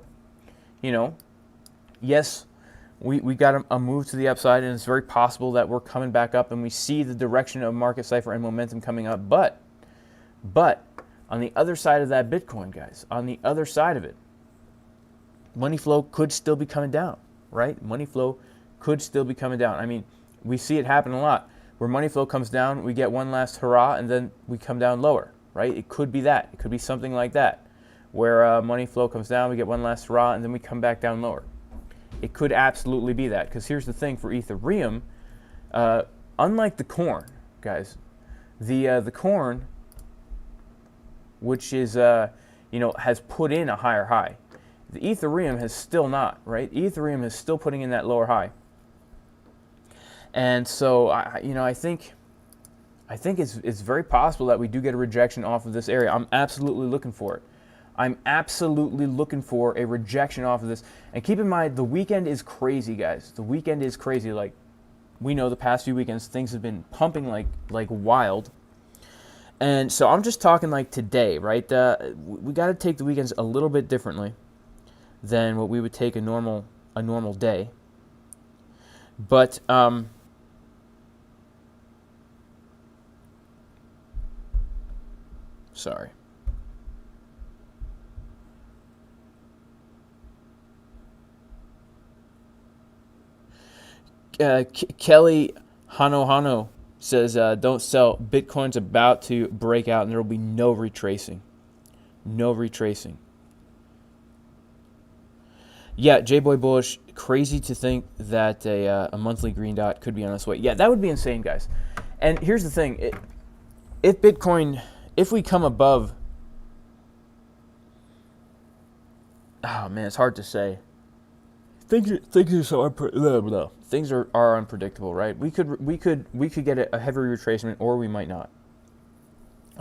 yes, we got a move to the upside, and it's very possible that we're coming back up and we see the direction of Market Cipher and momentum coming up. But on the other side of that Bitcoin, guys, on the other side of it, money flow could still be coming down, right? Money flow could still be coming down. I mean, we see it happen a lot. Where money flow comes down, we get one last hurrah, and then we come down lower, right? It could be that. It could be something like that, where money flow comes down, we get one last hurrah, and then we come back down lower. It could absolutely be that, because here's the thing for Ethereum, unlike the corn, guys, the corn, which is has put in a higher high. The Ethereum has still not, right? Ethereum is still putting in that lower high. And so I think it's very possible that we do get a rejection off of this area. I'm absolutely looking for it. I'm absolutely looking for a rejection off of this. And keep in mind, the weekend is crazy, guys. The weekend is crazy. Like, we know the past few weekends, things have been pumping like wild. And so I'm just talking like today, right? We got to take the weekends a little bit differently than what we would take a normal day. But sorry. Kelly Hano says, don't sell. Bitcoin's about to break out and there will be no retracing. No retracing. Yeah, J-Boy Bullish, crazy to think that a monthly green dot could be on its way. Yeah, that would be insane, guys. And here's the thing. If Bitcoin, if we come above, oh man, it's hard to say. Things are so unpredictable. Things are unpredictable, right? We could get a heavy retracement, or we might not.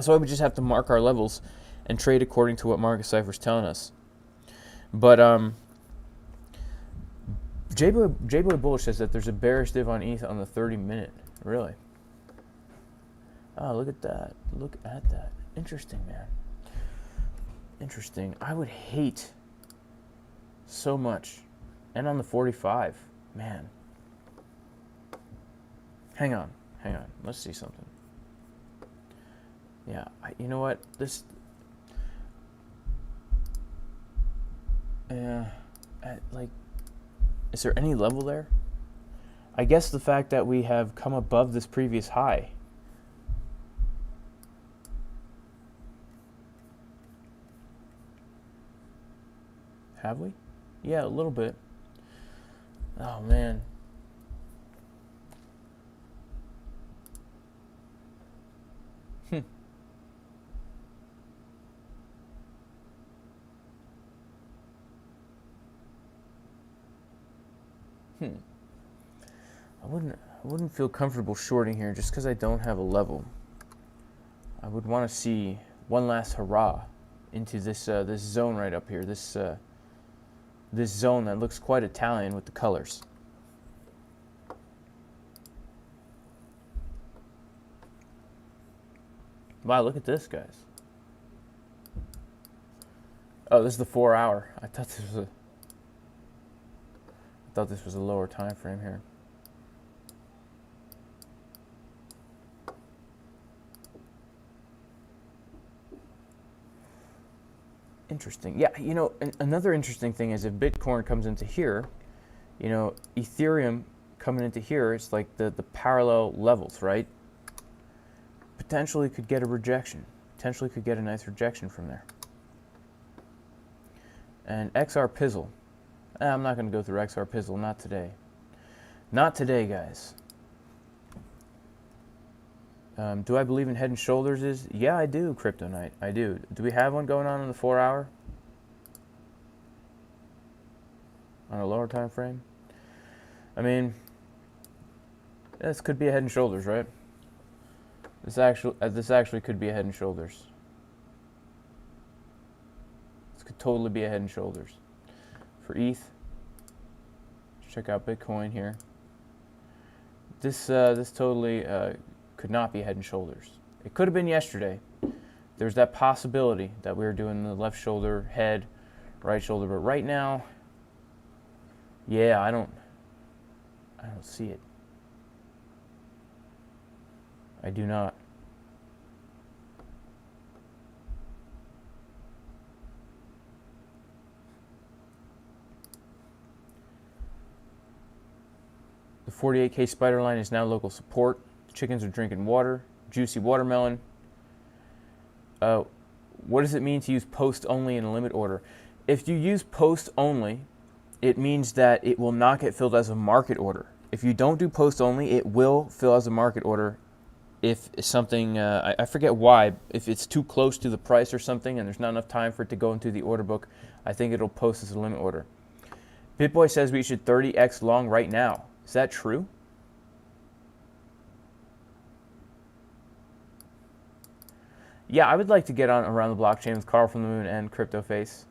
So we just have to mark our levels and trade according to what Market Cipher is telling us. But J-Boy Bullish says that there's a bearish div on ETH on the 30-minute. Really? Oh, look at that. Look at that. Interesting, man. Interesting. I would hate so much. And on the 45. Man. Hang on. Let's see something. Yeah, you know what? This... like... Is there any level there? I guess the fact that we have come above this previous high. Have we? Yeah, a little bit. Oh, man. I wouldn't feel comfortable shorting here just because I don't have a level. I would want to see one last hurrah into this this zone right up here. This zone that looks quite Italian with the colors. Wow, look at this, guys. Oh, this is the 4 hour. I thought this was a lower time frame here. Interesting. Yeah, you know, another interesting thing is if Bitcoin comes into here, you know, Ethereum coming into here, it's like the parallel levels, right? Potentially could get a rejection. Potentially could get a nice rejection from there. And XR Pizzle. I'm not going to go through XR Pizzle, not today. Not today, guys. Do I believe in Head and Shoulders is? Yeah, I do, Crypto Knight. I do. Do we have one going on in the 4 hour? On a lower time frame? I mean, this could be a Head and Shoulders, right? This actually could be a Head and Shoulders. This could totally be a Head and Shoulders. For ETH, let's check out Bitcoin here. This totally could not be Head and Shoulders. It could have been yesterday. There's that possibility that we were doing the left shoulder, head, right shoulder, but right now, yeah, I don't see it. I do not. The 48K spider line is now local support. The chickens are drinking water. Juicy watermelon. What does it mean to use post only in a limit order? If you use post only, it means that it will not get filled as a market order. If you don't do post only, it will fill as a market order. If something, I forget why, if it's too close to the price or something and there's not enough time for it to go into the order book, I think it'll post as a limit order. BitBoy says we should 30x long right now. Is that true? Yeah, I would like to get on Around the Blockchain with Carl from the Moon and CryptoFace.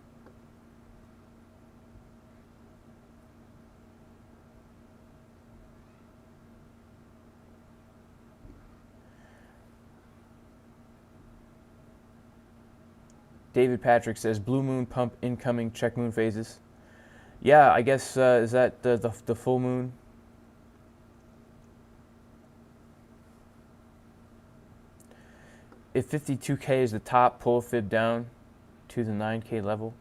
David Patrick says, Blue Moon pump incoming, check moon phases. Yeah, I guess, is that the full moon? If 52K is the top, pull fib down to the 9K level.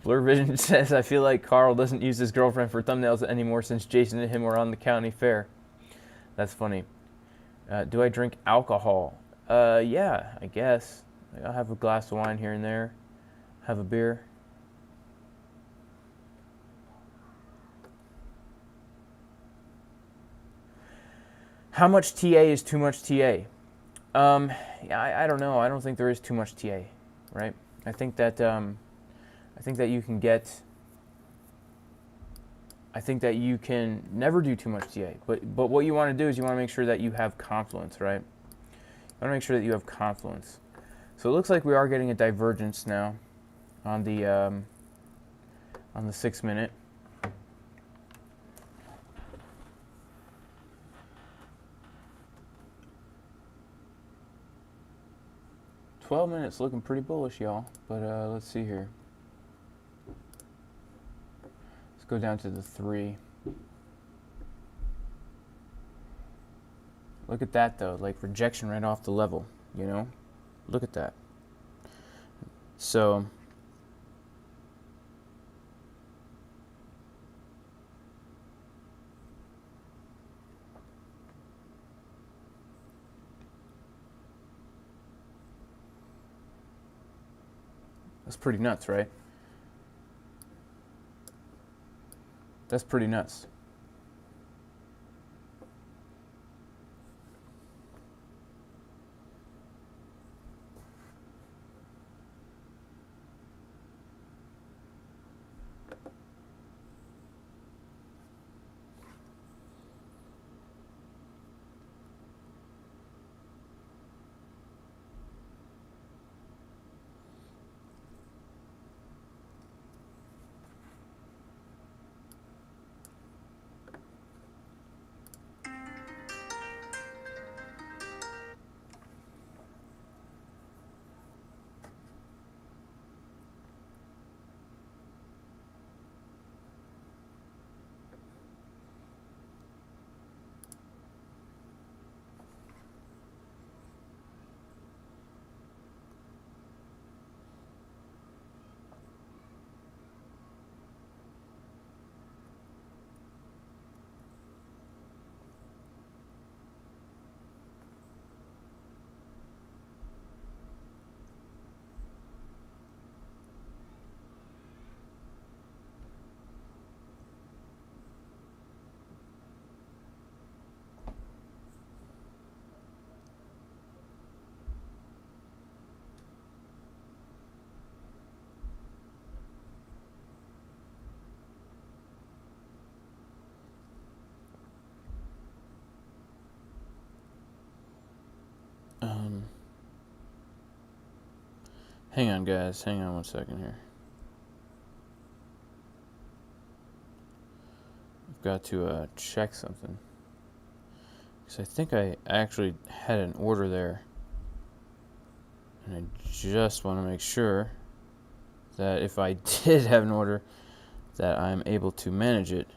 Blur Vision says, I feel like Carl doesn't use his girlfriend for thumbnails anymore since Jason and him were on the county fair. That's funny. Do I drink alcohol? Yeah, I guess. I'll have a glass of wine here and there. Have a beer. How much TA is too much TA? Yeah, I don't know. I don't think there is too much TA, right? I think that you can get. I think that you can never do too much TA, but what you want to do is you want to make sure that you have confluence, right? You want to make sure that you have confluence. So it looks like we are getting a divergence now on the 6 minute. 12 minutes looking pretty bullish, y'all. But let's see here. Let's go down to the 3. Look at that though, like rejection right off the level, you know? Look at that. So that's pretty nuts, right? That's pretty nuts. Hang on, guys. Hang on 1 second here. I've got to check something. Because I think I actually had an order there. And I just want to make sure that if I did have an order, that I'm able to manage it.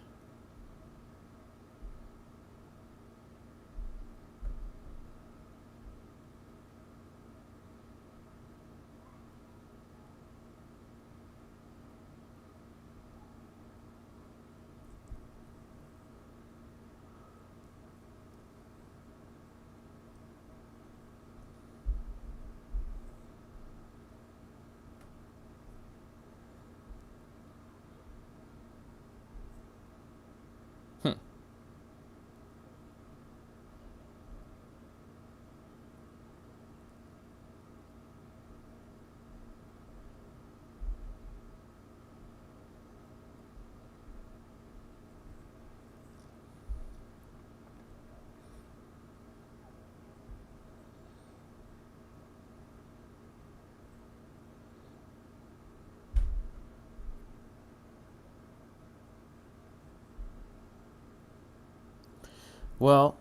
Well,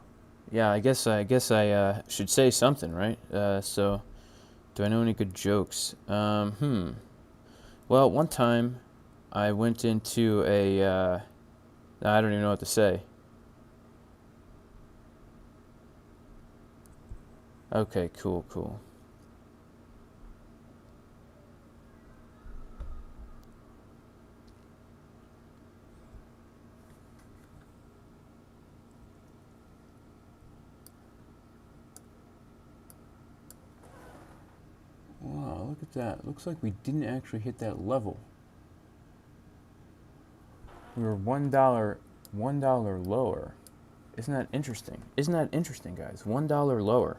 yeah, I guess I should say something, right? So, do I know any good jokes? Well, one time I went into a I don't even know what to say. Okay, cool, cool. Wow, look at that. Looks like we didn't actually hit that level. We were $1 lower. Isn't that interesting? Isn't that interesting, guys? $1 lower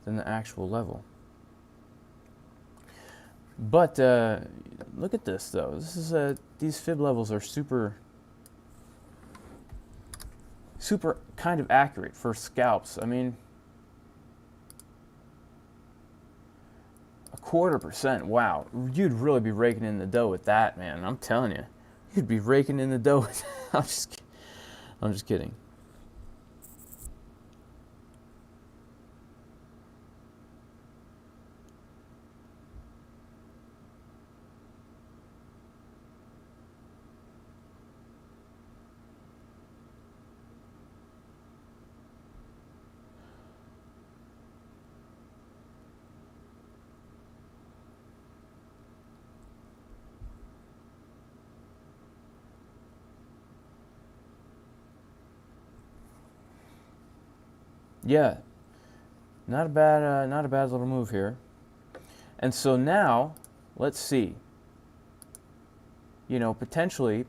than the actual level. But look at this, though. This is these fib levels are super kind of accurate for scalps. I mean, 0.25%. Wow, you'd really be raking in the dough with that, man. I'm telling you, you'd be raking in the dough with that. I'm just kidding. Yeah, not a bad little move here. And so now, let's see. You know, potentially,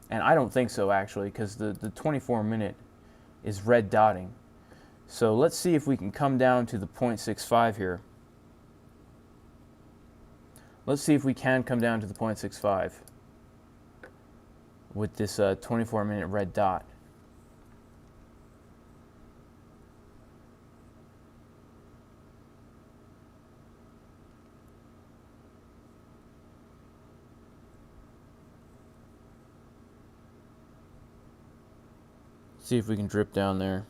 and I don't think so actually, because the 24-minute is red dotting. So let's see if we can come down to the 0.65 here. Let's see if we can come down to the 0.65 with this 24-minute red dot. See if we can drip down there.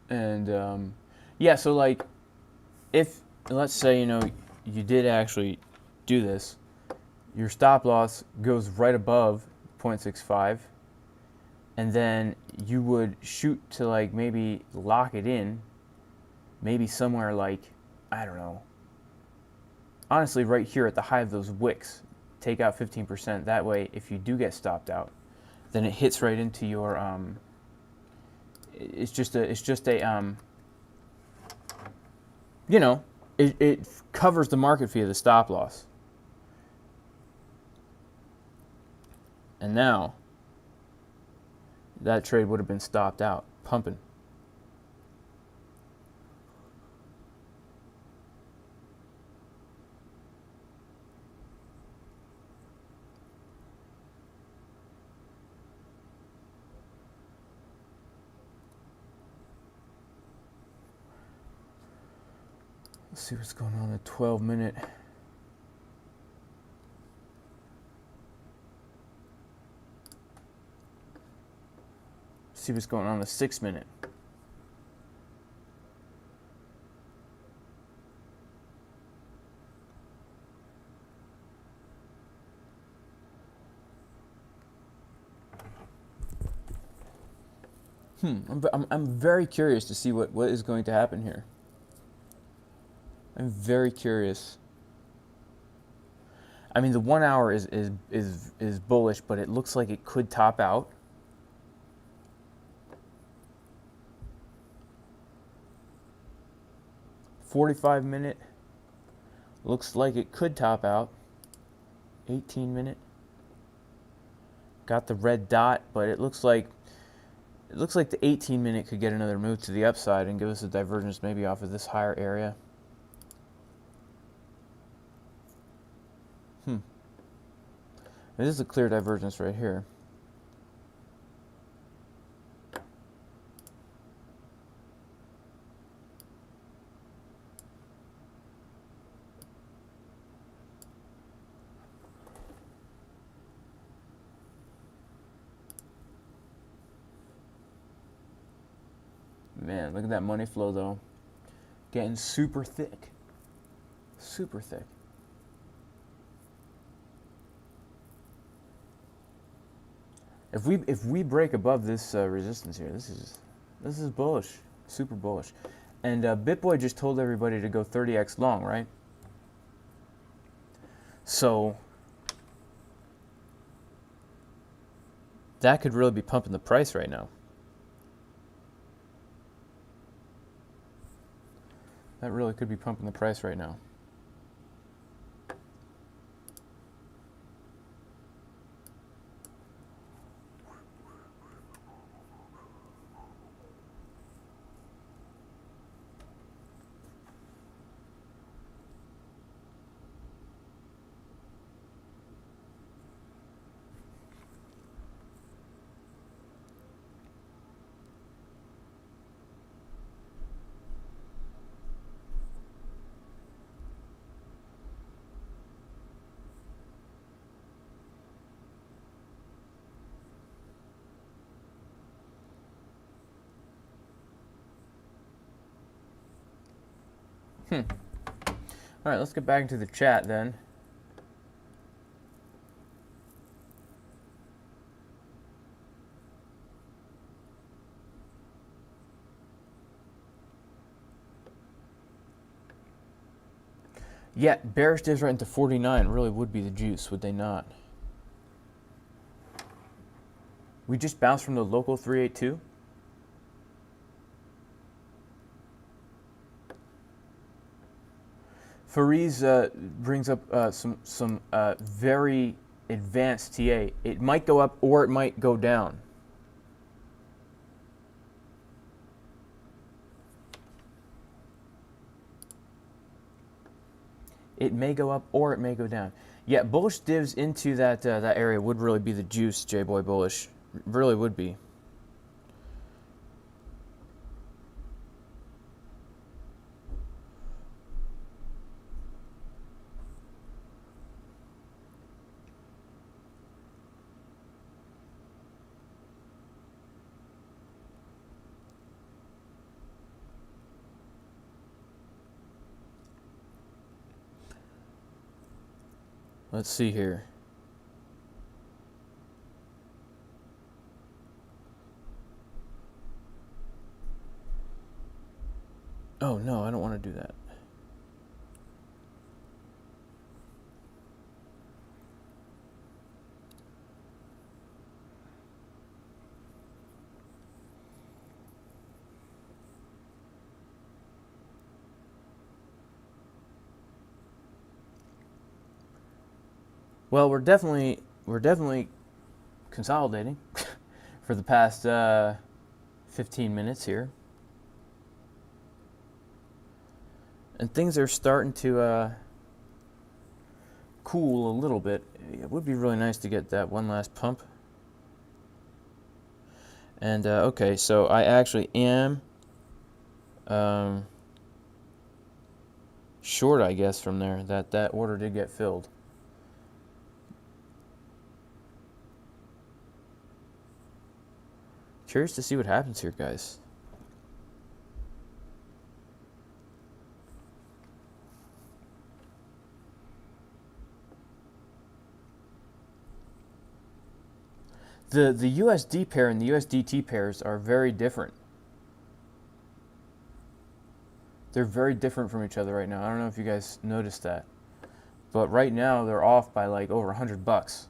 And yeah, so like if let's say, you know, you did actually do this, your stop loss goes right above 0.65, and then you would shoot to like maybe lock it in, maybe somewhere like, I don't know, honestly right here at the high of those wicks, take out 15%. That way, if you do get stopped out, then it hits right into your it's just a you know, it covers the market fee of the stop loss. And now that trade would have been stopped out, pumping. Let's see what's going on in the 12-minute. See what's going on in the 6-minute. I'm very curious to see what is going to happen here. I'm very curious. I mean, the 1 hour is bullish, but it looks like it could top out. '45-minute looks like it could top out. 18-minute got the red dot, but it looks like the 18-minute could get another move to the upside and give us a divergence maybe off of this higher area. This is a clear divergence right here. man, look at that money flow though. Getting super thick. Super thick. If we break above this resistance here, this is bullish, super bullish. And BitBoy just told everybody to go 30x long, right? So that could really be pumping the price right now. That really could be pumping the price right now. All right, let's get back into the chat then. Yeah, bearish divs right into 49 really would be the juice, would they not? We just bounced from the local 382. Fariz brings up some very advanced TA. It might go up or it might go down. It may go up or it may go down. Yeah, bullish divs into that that area would really be the juice, J-Boy bullish. Really would be. Let's see here. Oh no, I don't want to do that. Well, we're definitely consolidating for the past 15 minutes here. And things are starting to cool a little bit. It would be really nice to get that one last pump. And okay, so I actually am short, I guess, from there. That order did get filled. Curious to see what happens here, guys. The USD pair and the USDT pairs are very different. They're very different from each other right now. I don't know if you guys noticed that. But right now they're off by like over $100.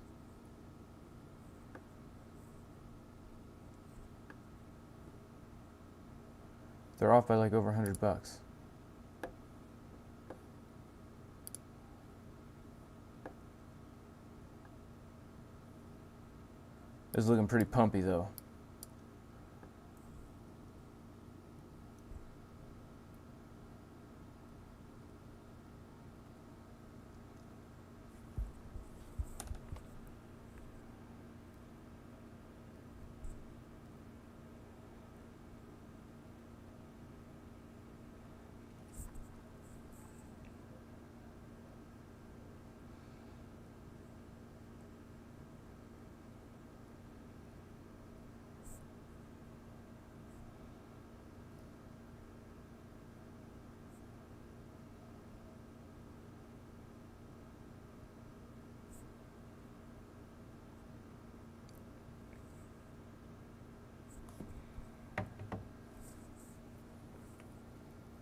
They're off by like over $100. It's looking pretty pumpy though.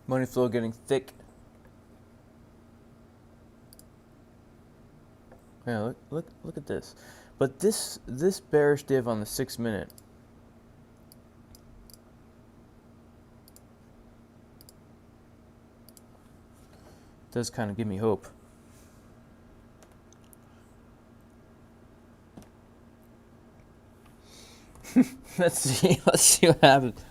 Money flow getting thick. Yeah, look at this. But this bearish div on the 6 minute does kind of give me hope. Let's see what happens.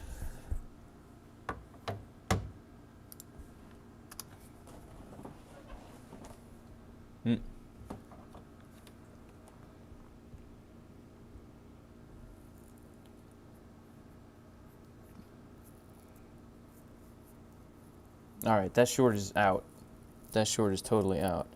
All right, that short is out. That short is totally out.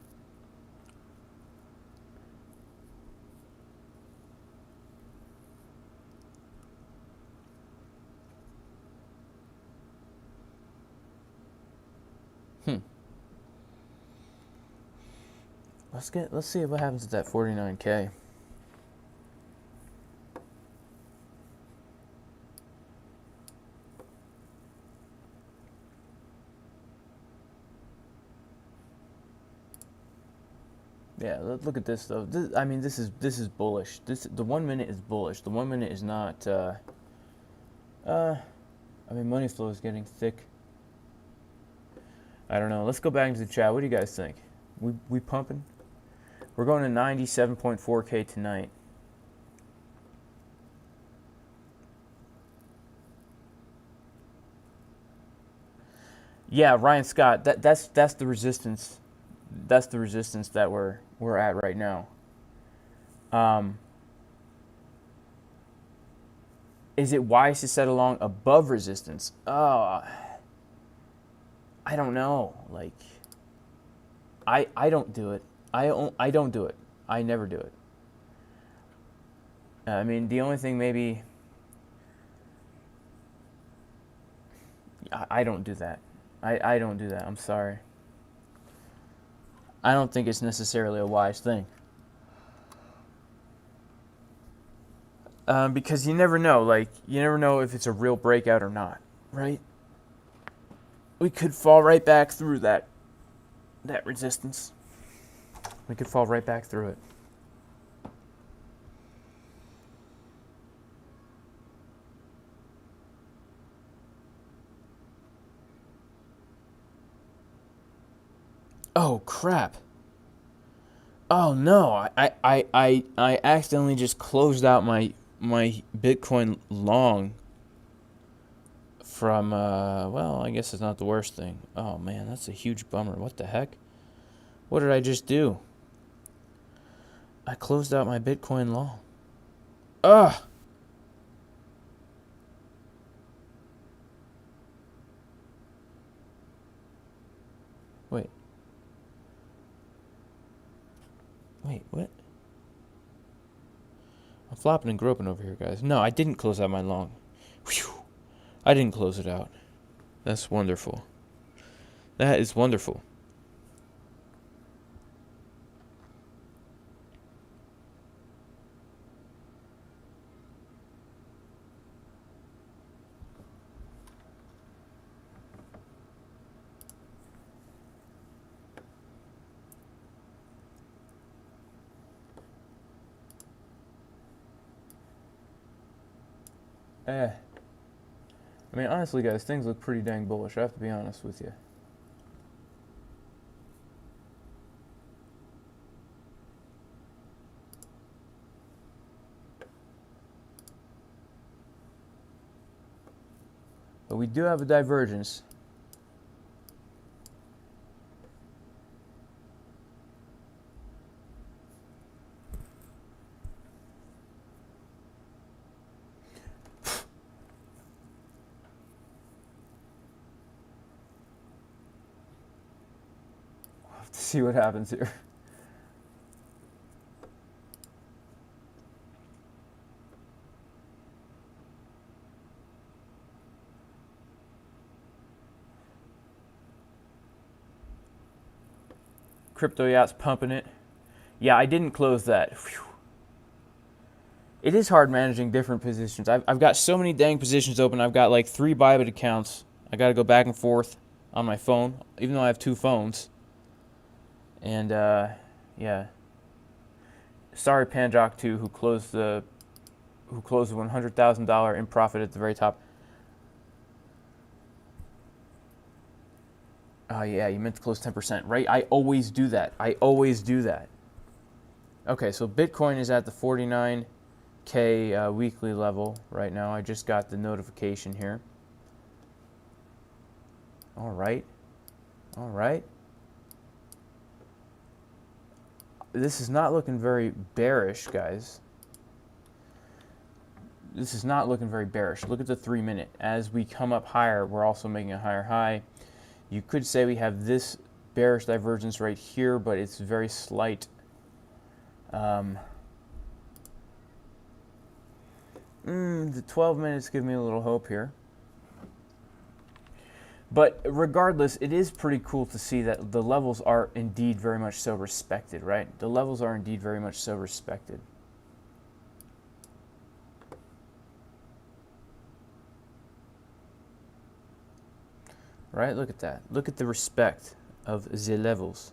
Let's see what happens at that 49K. Yeah, look at this though. I mean, this is bullish. The 1 minute is bullish. The 1 minute is not. I mean, money flow is getting thick. I don't know. Let's go back into the chat. What do you guys think? We pumping? We're going to 97.4K tonight. Yeah, Ryan Scott. That's the resistance. That's the resistance that we're at right now. Is it wise to set along above resistance? Oh, I don't know. Like, I don't do it. I don't do it. I never do it. I mean, the only thing maybe I don't do that. I don't do that. I'm sorry. I don't think it's necessarily a wise thing. Because you never know. Like, you never know if it's a real breakout or not, right? We could fall right back through that resistance. We could fall right back through it. Oh crap. Oh no, I accidentally just closed out my Bitcoin long from well, I guess it's not the worst thing. Oh man, that's a huge bummer. What the heck? What did I just do? I closed out my Bitcoin long. Ugh. Wait, what? I'm flopping and groping over here, guys. No, I didn't close out my long. Whew. I didn't close it out. That's wonderful. That is wonderful. I mean, honestly, guys, things look pretty dang bullish. I have to be honest with you. But we do have a divergence. See what happens here. Crypto Yacht's pumping it. Yeah, I didn't close that. Whew. It is hard managing different positions. I've got so many dang positions open. I've got like 3 Bybit accounts. I got to go back and forth. on my phone, even though I have two phones. And yeah, sorry Panjock 2 who closed the $100,000 in profit at the very top. Oh yeah, you meant to close 10%, right? I always do that. I always do that. Okay, so Bitcoin is at the 49K weekly level right now. I just got the notification here. All right. All right. This is not looking very bearish, guys. This is not looking very bearish. Look at the 3 minute. As we come up higher, we're also making a higher high. You could say we have this bearish divergence right here, but it's very slight. The 12 minutes give me a little hope here. But regardless, it is pretty cool to see that the levels are indeed very much so respected, right? The levels are indeed very much so respected. Right? Look at that. Look at the respect of the levels.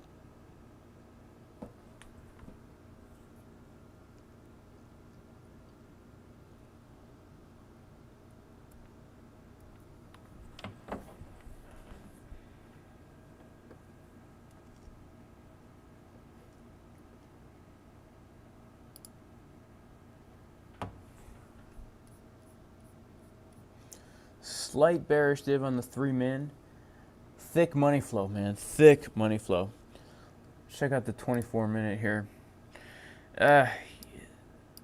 Slight bearish div on the 3 min. Thick money flow, man. Thick money flow. Check out the 24 minute here.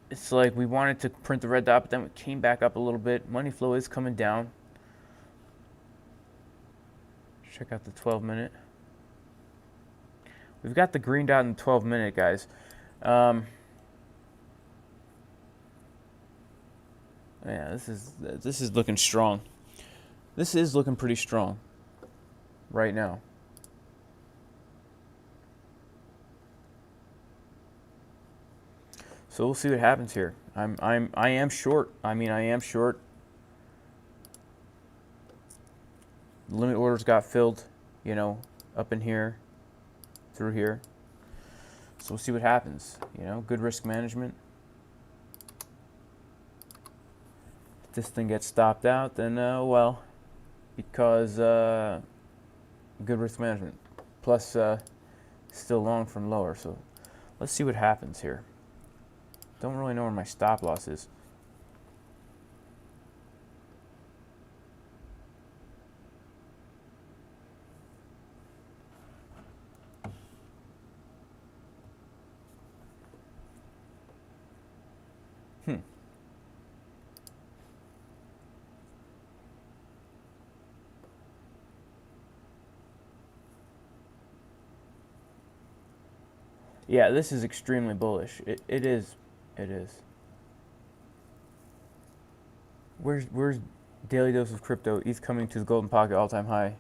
It's like we wanted to print the red dot, but then it came back up a little bit. Money flow is coming down. Check out the 12 minute. We've got the green dot in the 12 minute, guys. Yeah, this is looking strong. This is looking pretty strong right now. So we'll see what happens here. I am short. I mean, I am short. Limit orders got filled, you know, up in here, through here. So we'll see what happens. You know, good risk management. If this thing gets stopped out, then well, because good risk management. Plus, still long from lower. So let's see what happens here. Don't really know where my stop loss is. Yeah, this is extremely bullish. It is. It is. Where's Daily Dose of Crypto? ETH coming to the golden pocket all-time high.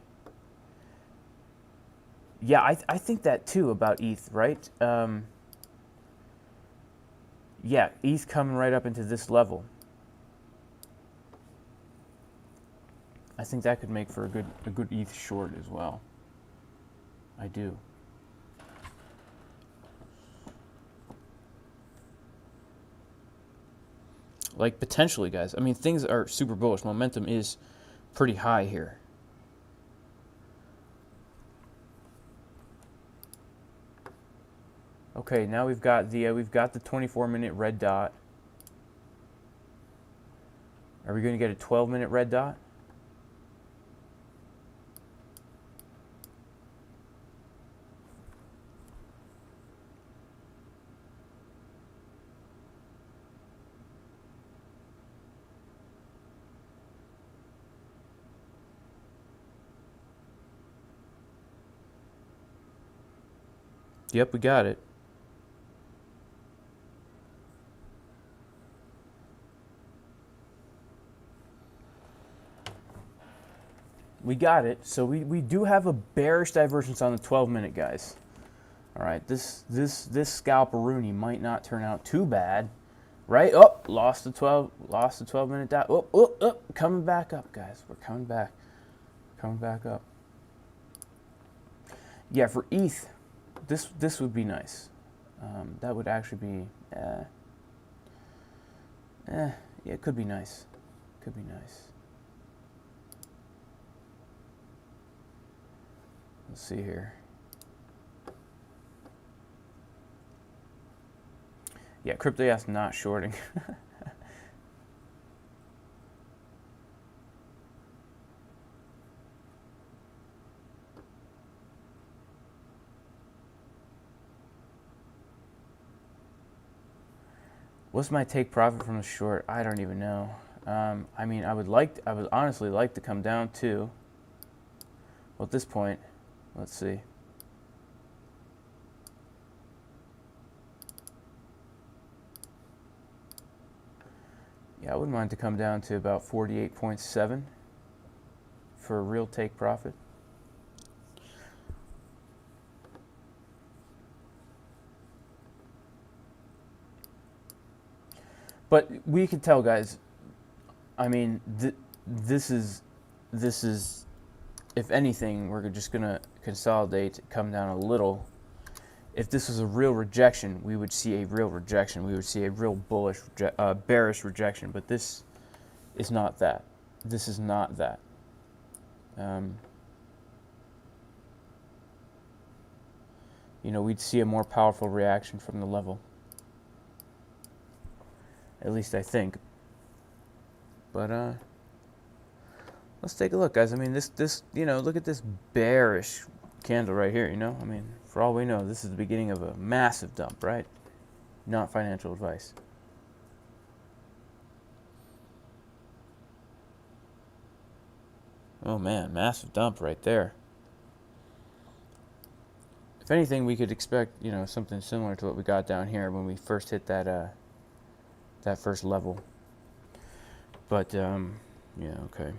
Yeah, I think that too about ETH, right? Yeah, ETH coming right up into this level. I think that could make for a good ETH short as well. I do. Like, potentially, guys. I mean, things are super bullish. Momentum is pretty high here. Okay, now we've got the 24-minute red dot. Are we going to get a 12-minute red dot? Yep, we got it. We got it. So we do have a bearish divergence on the 12-minute, guys. All right, this scalperoonie might not turn out too bad, right? Oh, lost the 12-minute dot. Oh, coming back up, guys. We're coming back up. Yeah, for ETH, this would be nice. That would actually be, yeah, it could be nice. Could be nice. Let's see here. Yeah, CryptoYa's not shorting. What's my take profit from the short? I don't even know. I mean, I would honestly like to come down to, well, at this point, let's see. Yeah, I wouldn't mind to come down to about 48.7 for a real take profit. But we can tell, guys, I mean, this is, if anything, we're just going to consolidate, come down a little. If this was a real rejection, we would see a real rejection. We would see a real bullish, bearish rejection. But this is not that. This is not that. You know, we'd see a more powerful reaction from the level. At least I think. But let's take a look, guys. I mean, this, you know, look at this bearish candle right here. You know, I mean, for all we know, this is the beginning of a massive dump, right? Not financial advice. Oh man, massive dump right there. If anything, we could expect, you know, something similar to what we got down here when we first hit that that first level. But yeah, okay.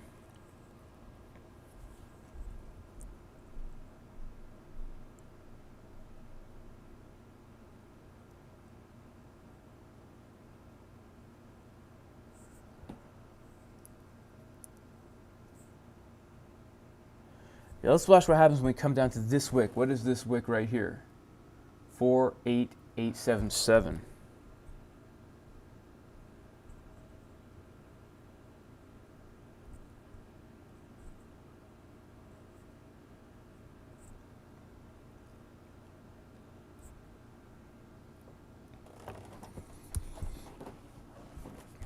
Yeah, let's watch what happens when we come down to this wick. What is this wick right here? 48877.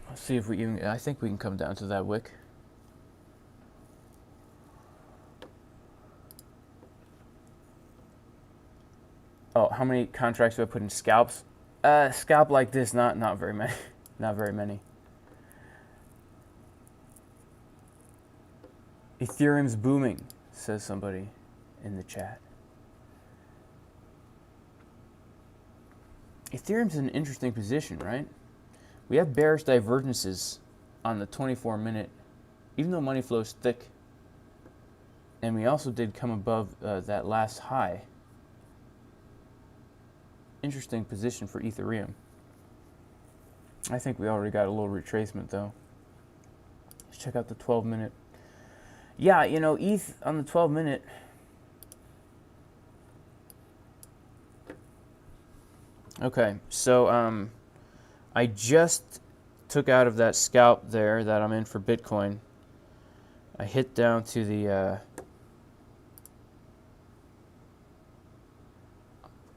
Let's see if we even, I think we can come down to that wick. Oh, how many contracts do I put in scalps? Scalp like this, not very many. Not very many. Ethereum's booming, says somebody in the chat. Ethereum's in an interesting position, right? We have bearish divergences on the 24-minute, even though money flow is thick. And we also did come above that last high. Interesting position for Ethereum. I think we already got a little retracement though. Let's check out the 12-minute. Yeah, you know, ETH on the 12-minute. Okay, so I just took out of that scalp there that I'm in for Bitcoin. I hit down to the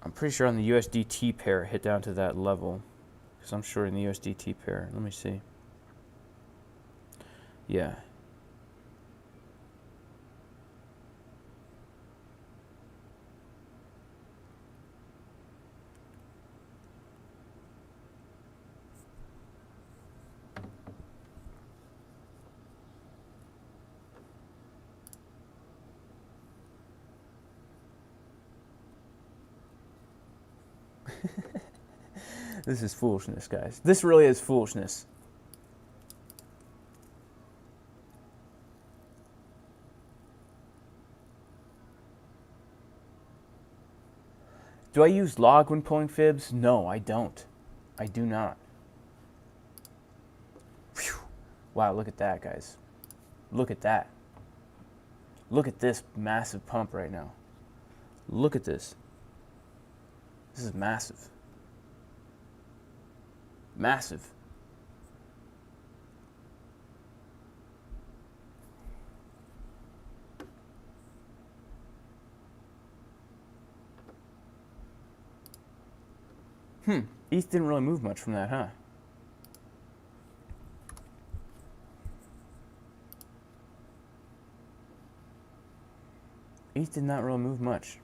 I'm pretty sure on the USDT pair, hit down to that level. Because I'm sure in the USDT pair. Let me see. Yeah. This is foolishness, guys. This really is foolishness. Do I use log when pulling fibs? No, I don't. I do not. Whew. Wow, look at that, guys. Look at that. Look at this massive pump right now. Look at this. This is massive. Massive. ETH didn't really move much from that, huh? ETH did not really move much.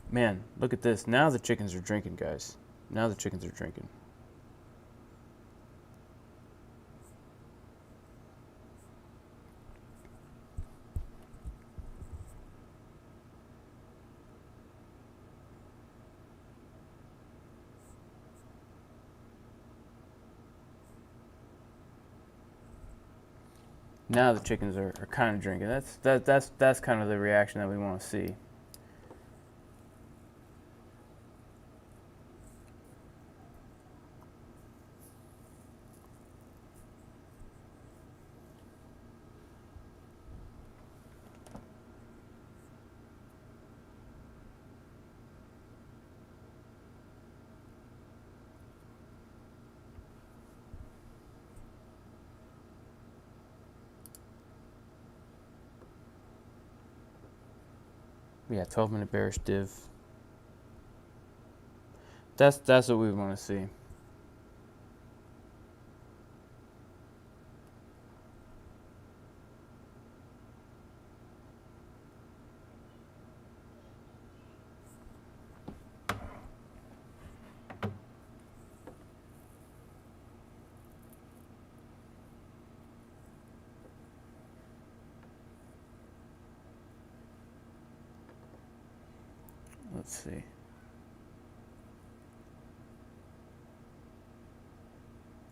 Man, look at this. Now the chickens are drinking, guys. Now the chickens are drinking. Now the chickens are kind of drinking. That's kind of the reaction that we want to see. Yeah, 12-minute bearish div. That's what we want to see. Let's see.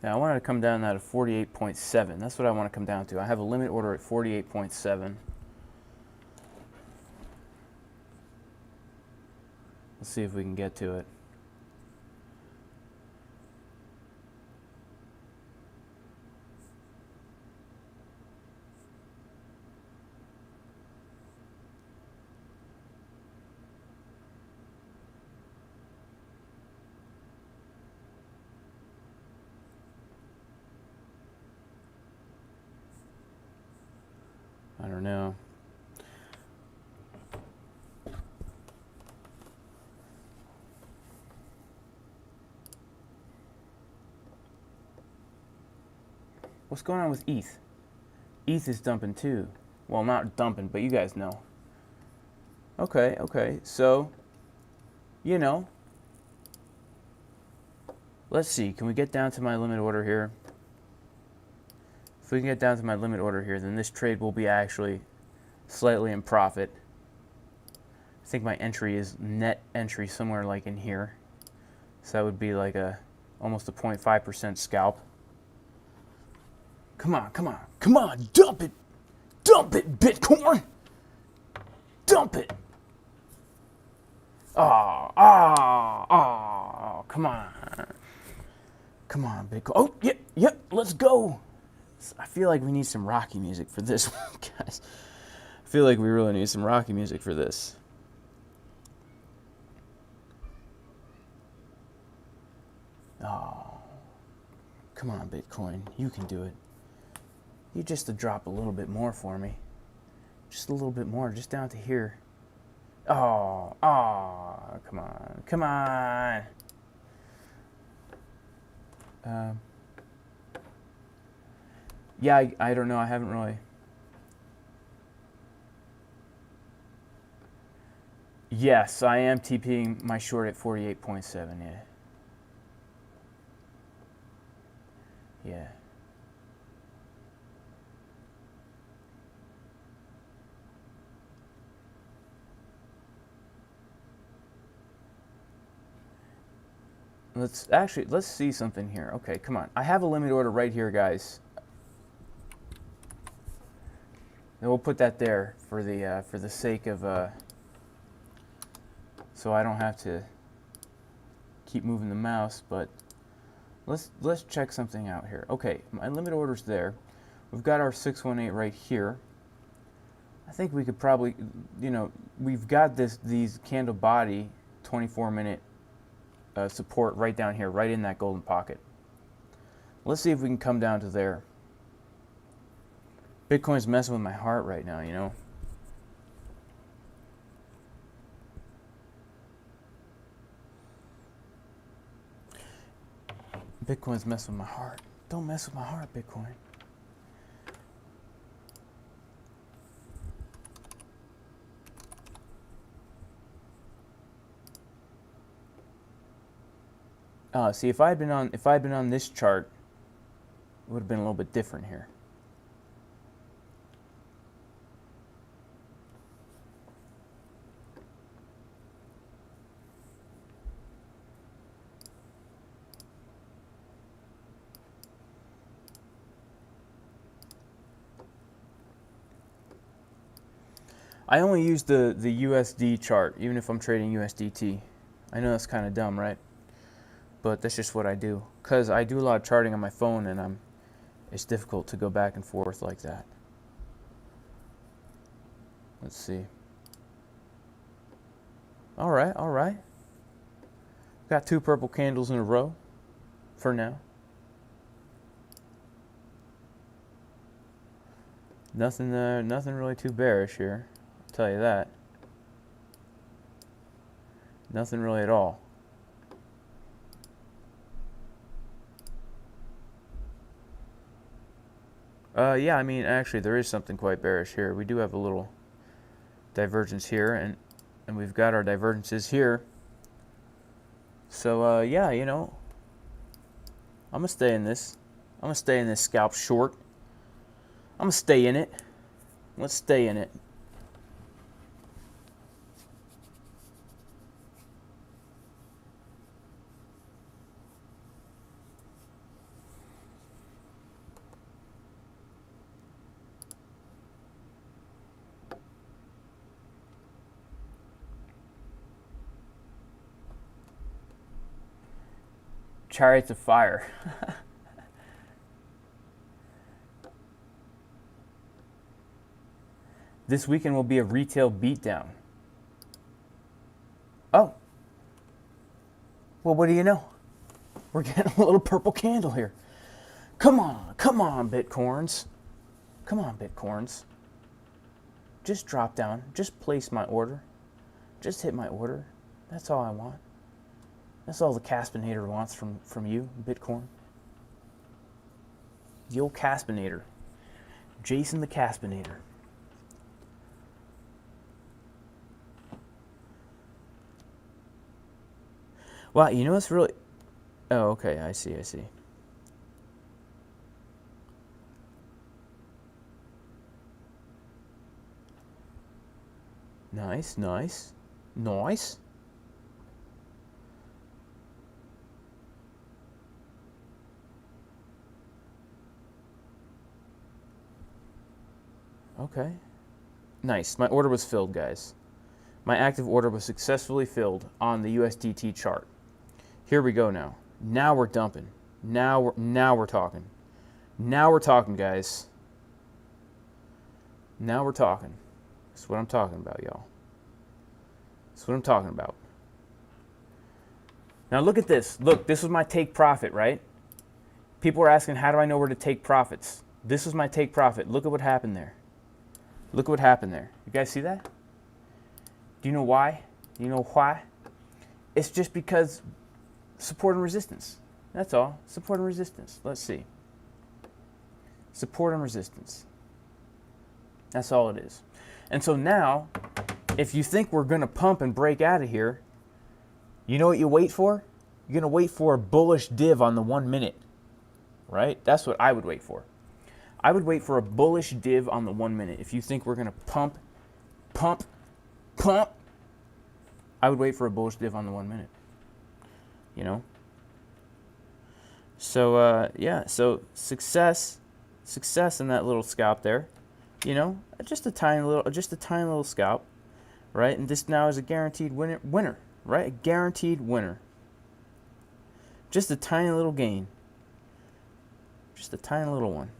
Now I wanted to come down now to 48.7. That's what I want to come down to. I have a limit order at 48.7. Let's see if we can get to it. I don't know. What's going on with ETH? ETH is dumping too. Well, not dumping, but you guys know. Okay, so, you know, let's see. Can we get down to my limit order here? If we can get down to my limit order here, then this trade will be actually slightly in profit. I think my entry is net entry somewhere like in here. So that would be like almost a 0.5% scalp. Come on, dump it, Bitcoin, dump it. Oh, come on, Bitcoin. Oh, yep, let's go. I feel like we need some Rocky music for this one, guys. I feel like we really need some Rocky music for this. Oh, come on, Bitcoin. You can do it. You just to drop a little bit more for me. Just a little bit more, just down to here. Oh, come on. Yeah, I don't know. I haven't really. Yes, I am TPing my short at 48.7, yeah. Yeah. Let's see something here. Okay, come on. I have a limit order right here, guys. And we'll put that there for the sake of so I don't have to keep moving the mouse, but let's check something out here. Okay, my limit order's there. We've got our 618 right here. I think we could probably, you know, we've got these candle body 24-minute support right down here, right in that golden pocket. Let's see if we can come down to there. Bitcoin's messing with my heart right now, you know. Bitcoin's messing with my heart. Don't mess with my heart, Bitcoin. See, if I'd been on this chart, it would have been a little bit different here. I only use the USD chart, even if I'm trading USDT. I know that's kind of dumb, right? But that's just what I do. Because I do a lot of charting on my phone, and it's difficult to go back and forth like that. Let's see. All right, all right. Got 2 purple candles in a row for now. Nothing really too bearish here. I'll tell you that. Nothing really at all. Yeah, I mean, actually, there is something quite bearish here. We do have a little divergence here, and we've got our divergences here. So, yeah, you know, I'm going to stay in this. I'm going to stay in this scalp short. I'm going to stay in it. Let's stay in it. Chariots of Fire. This weekend will be a retail beatdown. Oh. Well, what do you know? We're getting a little purple candle here. Come on, Bitcoins. Come on, Bitcoins. Just drop down. Just place my order. Just hit my order. That's all I want. That's all the Caspinator wants from you, Bitcoin. The old Caspinator. Jason the Caspinator. Wow, you know what's really... Oh, okay, I see. Nice. Okay. Nice. My order was filled, guys. My active order was successfully filled on the USDT chart. Here we go now. Now we're dumping. Now we're talking. Now we're talking, guys. Now we're talking. That's what I'm talking about, y'all. That's what I'm talking about. Now look at this. Look, this was my take profit, right? People were asking, how do I know where to take profits? This was my take profit. Look at what happened there. Look what happened there. You guys see that? Do you know why? Do you know why? It's just because support and resistance. That's all. Support and resistance. Let's see. Support and resistance. That's all it is. And so now, if you think we're going to pump and break out of here, you know what you wait for? You're going to wait for a bullish div on the 1 minute. Right? That's what I would wait for. I would wait for a bullish div on the 1 minute. If you think we're going to pump, I would wait for a bullish div on the 1 minute. You know? So, yeah, so success in that little scalp there. You know, just a tiny little scalp, right? And this now is a guaranteed winner. right? A guaranteed winner. Just a tiny little gain. Just a tiny little one.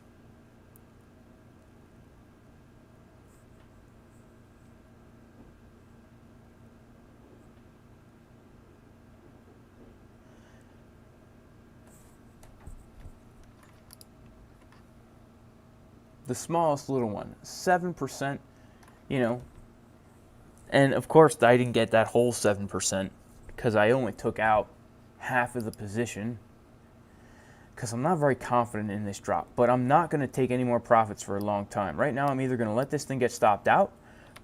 The smallest little one, 7%, you know. And of course, I didn't get that whole 7% because I only took out half of the position because I'm not very confident in this drop. But I'm not going to take any more profits for a long time. Right now, I'm either going to let this thing get stopped out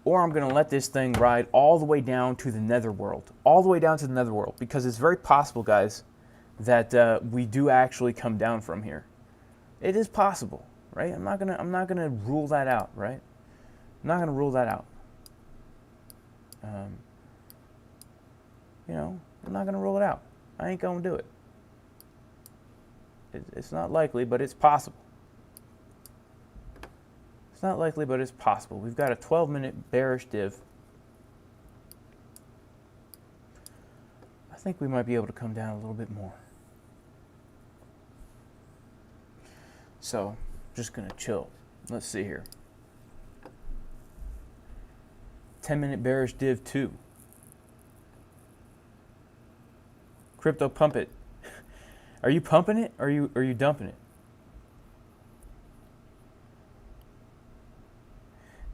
or I'm going to let this thing ride all the way down to the netherworld. All the way down to the netherworld, because it's very possible, guys, that we do actually come down from here. It is possible. Right? I'm not gonna rule that out, right? I'm not gonna rule that out. You know, I'm not gonna rule it out. I ain't gonna do it. It's not likely, but it's possible. It's not likely, but it's possible. We've got a 12-minute bearish div. I think we might be able to come down a little bit more. So, just gonna chill. Let's see here. 10-minute bearish div 2. Crypto pump it. Are you pumping it or are you dumping it?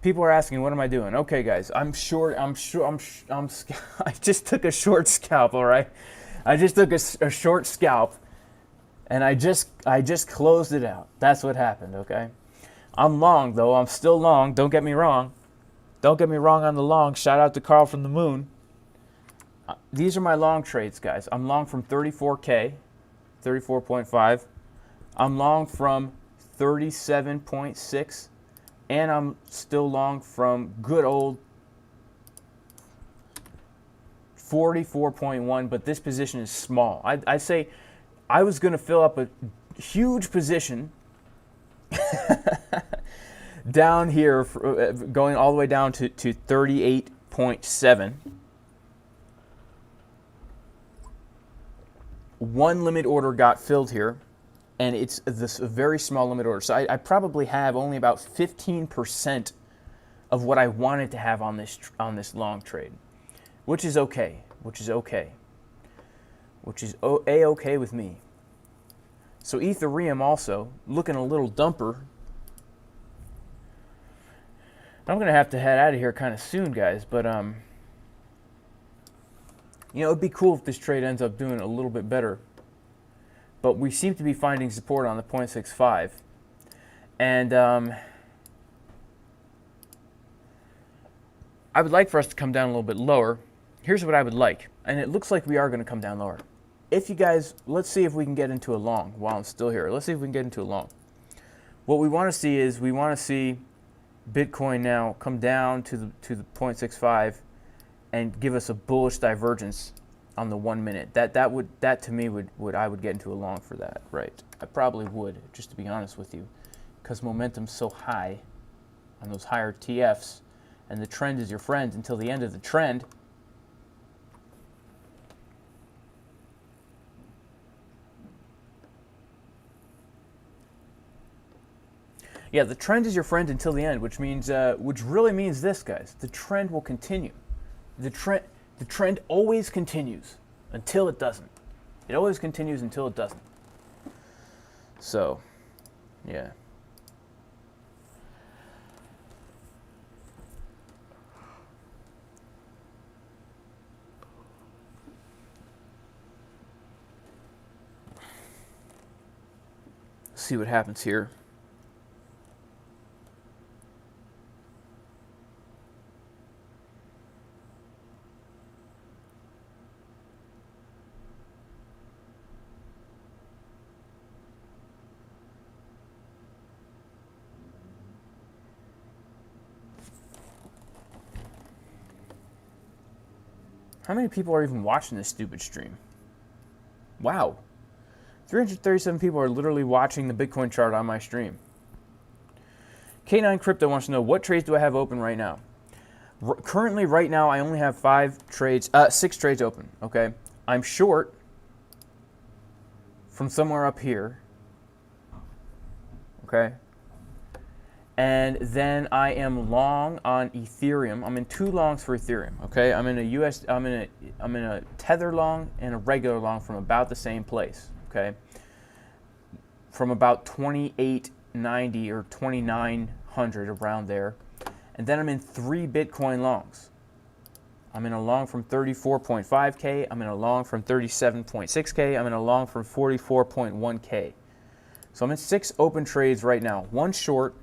People are asking, what am I doing? Okay, guys, I'm short. I just took a short scalp. All right, I just took a short scalp. And I just closed it out. That's what happened, okay? I'm long, though. I'm still long. Don't get me wrong. Don't get me wrong on the long. Shout out to Carl from the moon. These are my long trades, guys. I'm long from 34K, 34.5. I'm long from 37.6. And I'm still long from good old 44.1. But this position is small. I say I was going to fill up a huge position down here, going all the way down to 38.7. One limit order got filled here, and it's this very small limit order. So I probably have only about 15% of what I wanted to have on this long trade, which is okay. Which is okay with me. So Ethereum also looking a little dumper. I'm gonna have to head out of here kind of soon, guys. But you know, it'd be cool if this trade ends up doing a little bit better. But we seem to be finding support on the 0.65, and I would like for us to come down a little bit lower. Here's what I would like, and it looks like we are going to come down lower. If you guys, let's see if we can get into a long while I'm still here. Let's see if we can get into a long. What we want to see is we want to see Bitcoin now come down to the 0.65 and give us a bullish divergence on the 1 minute. That to me would I would get into a long for that, right? I probably would, just to be honest with you, because momentum's so high on those higher TFs, and the trend is your friend until the end of the trend. Yeah, the trend is your friend until the end, which means, which really means this, guys: the trend will continue. The trend always continues until it doesn't. It always continues until it doesn't. So, yeah. See what happens here. How many people are even watching this stupid stream? Wow. 337 people are literally watching the Bitcoin chart on my stream. K9 Crypto wants to know, what trades do I have open right now? Currently, right now, I only have 6 trades open, okay? I'm short from somewhere up here, okay? And then I am long on Ethereum. I'm in 2 longs for Ethereum, okay? I'm in a tether long and a regular long from about the same place, okay? From about 2890 or 2900 around there. And then I'm in 3 Bitcoin longs. I'm in a long from 34.5K. I'm in a long from 37.6K. I'm in a long from 44.1K. So I'm in 6 open trades right now. 1 short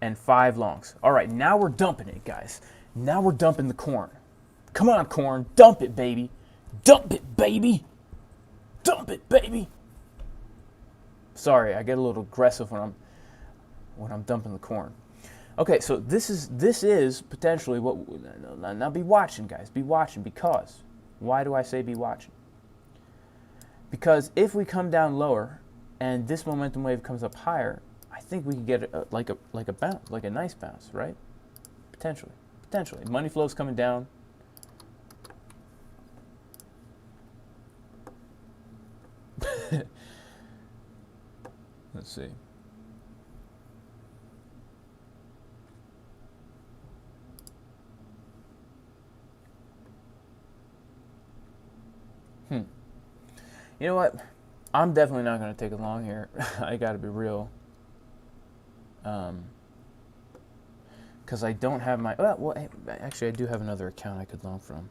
and 5 longs. All right, now we're dumping it, guys. Now we're dumping the corn. Come on, corn. Dump it, baby. Dump it, baby. Dump it, baby. Sorry, I get a little aggressive when I'm dumping the corn. Okay, so this is potentially what. Now be watching, guys. Be watching, because why do I say be watching? Because if we come down lower and this momentum wave comes up higher, I think we can get like a bounce, like a nice bounce, right? Potentially. Money flow's coming down. Let's see. You know what? I'm definitely not going to take it long here. I got to be real. Because I don't have my... Well, actually, I do have another account I could long from.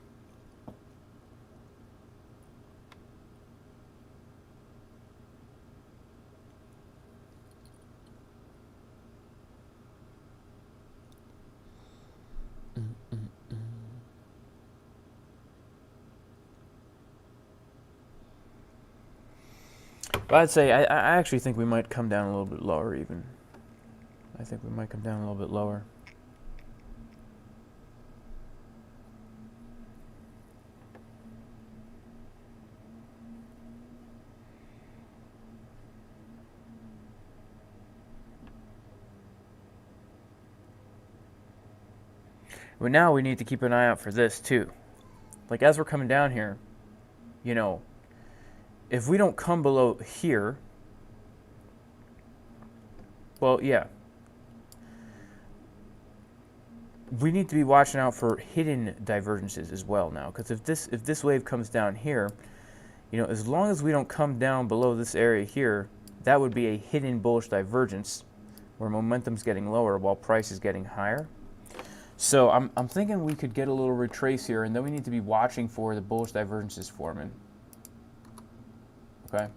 But I'd say I actually think we might come down a little bit lower even. I think we might come down a little bit lower. But now we need to keep an eye out for this too. Like as we're coming down here, you know, if we don't come below here, well, yeah. We need to be watching out for hidden divergences as well now, because if this wave comes down here, you know, as long as we don't come down below this area here, that would be a hidden bullish divergence where momentum's getting lower while price is getting higher. So I'm thinking we could get a little retrace here, and then we need to be watching for the bullish divergences forming. Okay.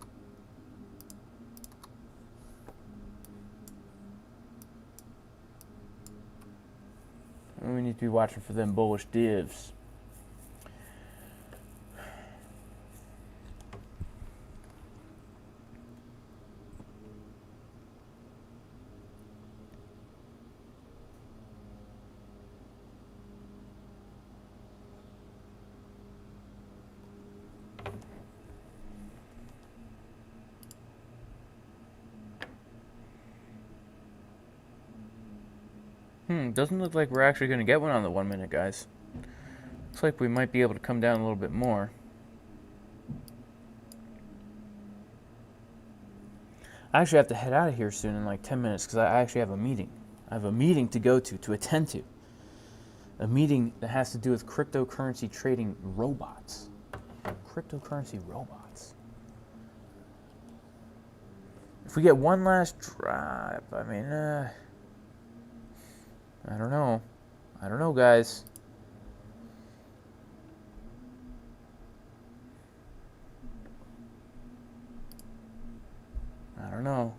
And we need to be watching for them bullish divs. Doesn't look like we're actually going to get one on the 1 minute, guys. Looks like we might be able to come down a little bit more. I actually have to head out of here soon in like 10 minutes because I actually have a meeting. I have a meeting to go to attend to. A meeting that has to do with cryptocurrency trading robots. Cryptocurrency robots. If we get one last drop, I mean, I don't know. I don't know, guys. I don't know.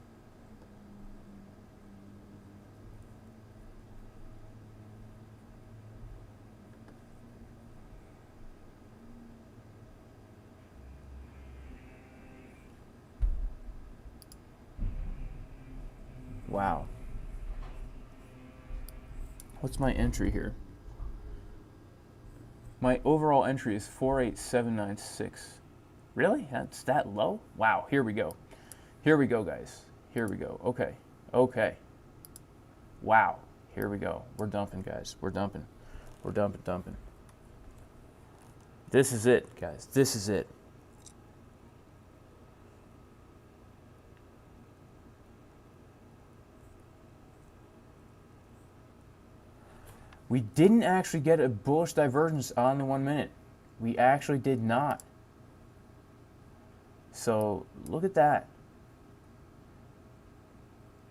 Wow. What's my entry here? My overall entry is 48796. Really? That's that low? Wow, here we go. Here we go, guys. Here we go. Okay. Okay. Wow. Here we go. We're dumping, guys. We're dumping. We're dumping. This is it, guys. This is it. We didn't actually get a bullish divergence on the 1 minute. We actually did not. So look at that.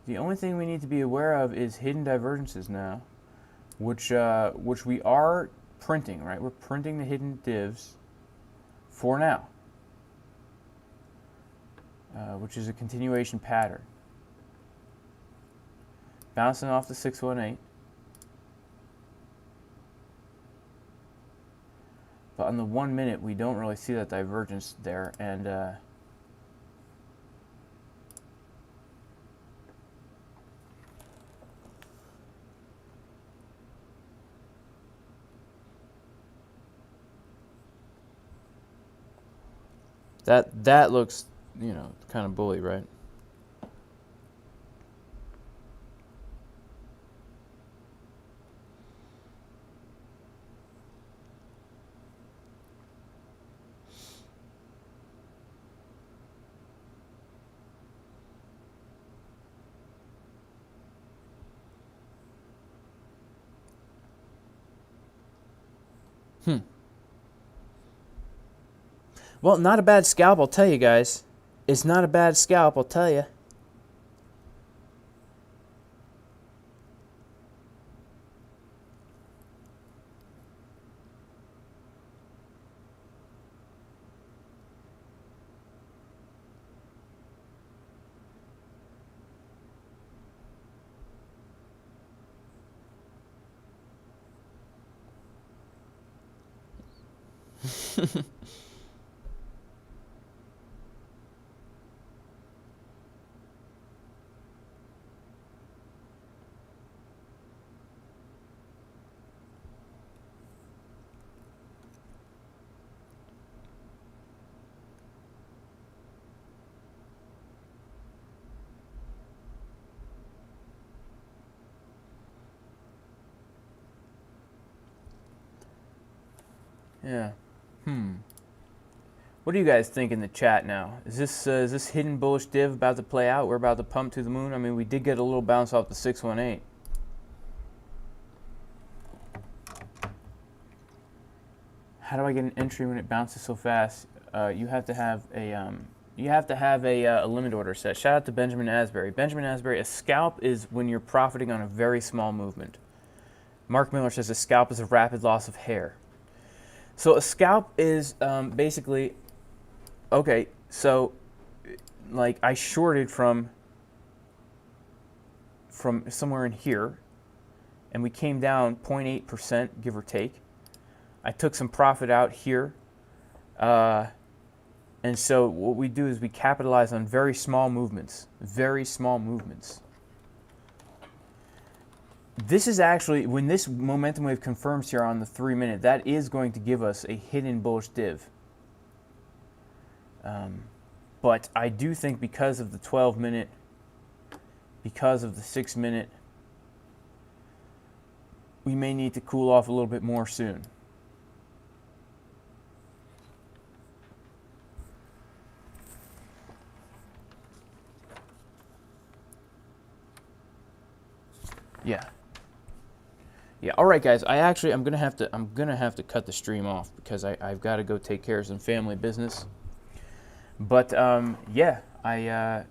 The only thing we need to be aware of is hidden divergences now, which we are printing, right? We're printing the hidden divs for now, which is a continuation pattern. Bouncing off the 618. But on the 1 minute, we don't really see that divergence there, and that looks, you know, kind of bully, right? Well, not a bad scalp, I'll tell you guys. It's not a bad scalp, I'll tell you. Yeah. What do you guys think in the chat now? Is this hidden bullish div about to play out? We're about to pump to the moon? I mean, we did get a little bounce off the 618. How do I get an entry when it bounces so fast? You have to have a limit order set. Shout out to Benjamin Asbury. Benjamin Asbury, a scalp is when you're profiting on a very small movement. Mark Miller says a scalp is a rapid loss of hair. So a scalp is basically, okay, so like I shorted from somewhere in here, and we came down 0.8%, give or take. I took some profit out here, and so what we do is we capitalize on very small movements, very small movements. This is actually, when this momentum wave confirms here on the 3 minute, that is going to give us a hidden bullish div. But I do think because of the 12 minute, because of the 6 minute, we may need to cool off a little bit more soon. Yeah. Yeah. All right, guys. I'm gonna have to cut the stream off because I've got to go take care of some family business. But yeah, I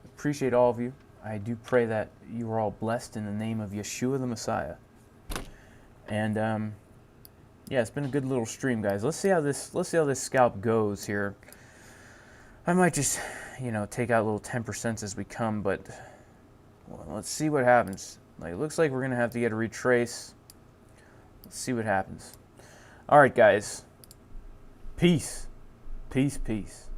appreciate all of you. I do pray that you are all blessed in the name of Yeshua the Messiah. And yeah, it's been a good little stream, guys. Let's see how this scalp goes here. I might just, you know, take out little 10% as we come, but well, let's see what happens. Like, it looks like we're gonna have to get a retrace. Let's see what happens. All right, guys. Peace. Peace, peace.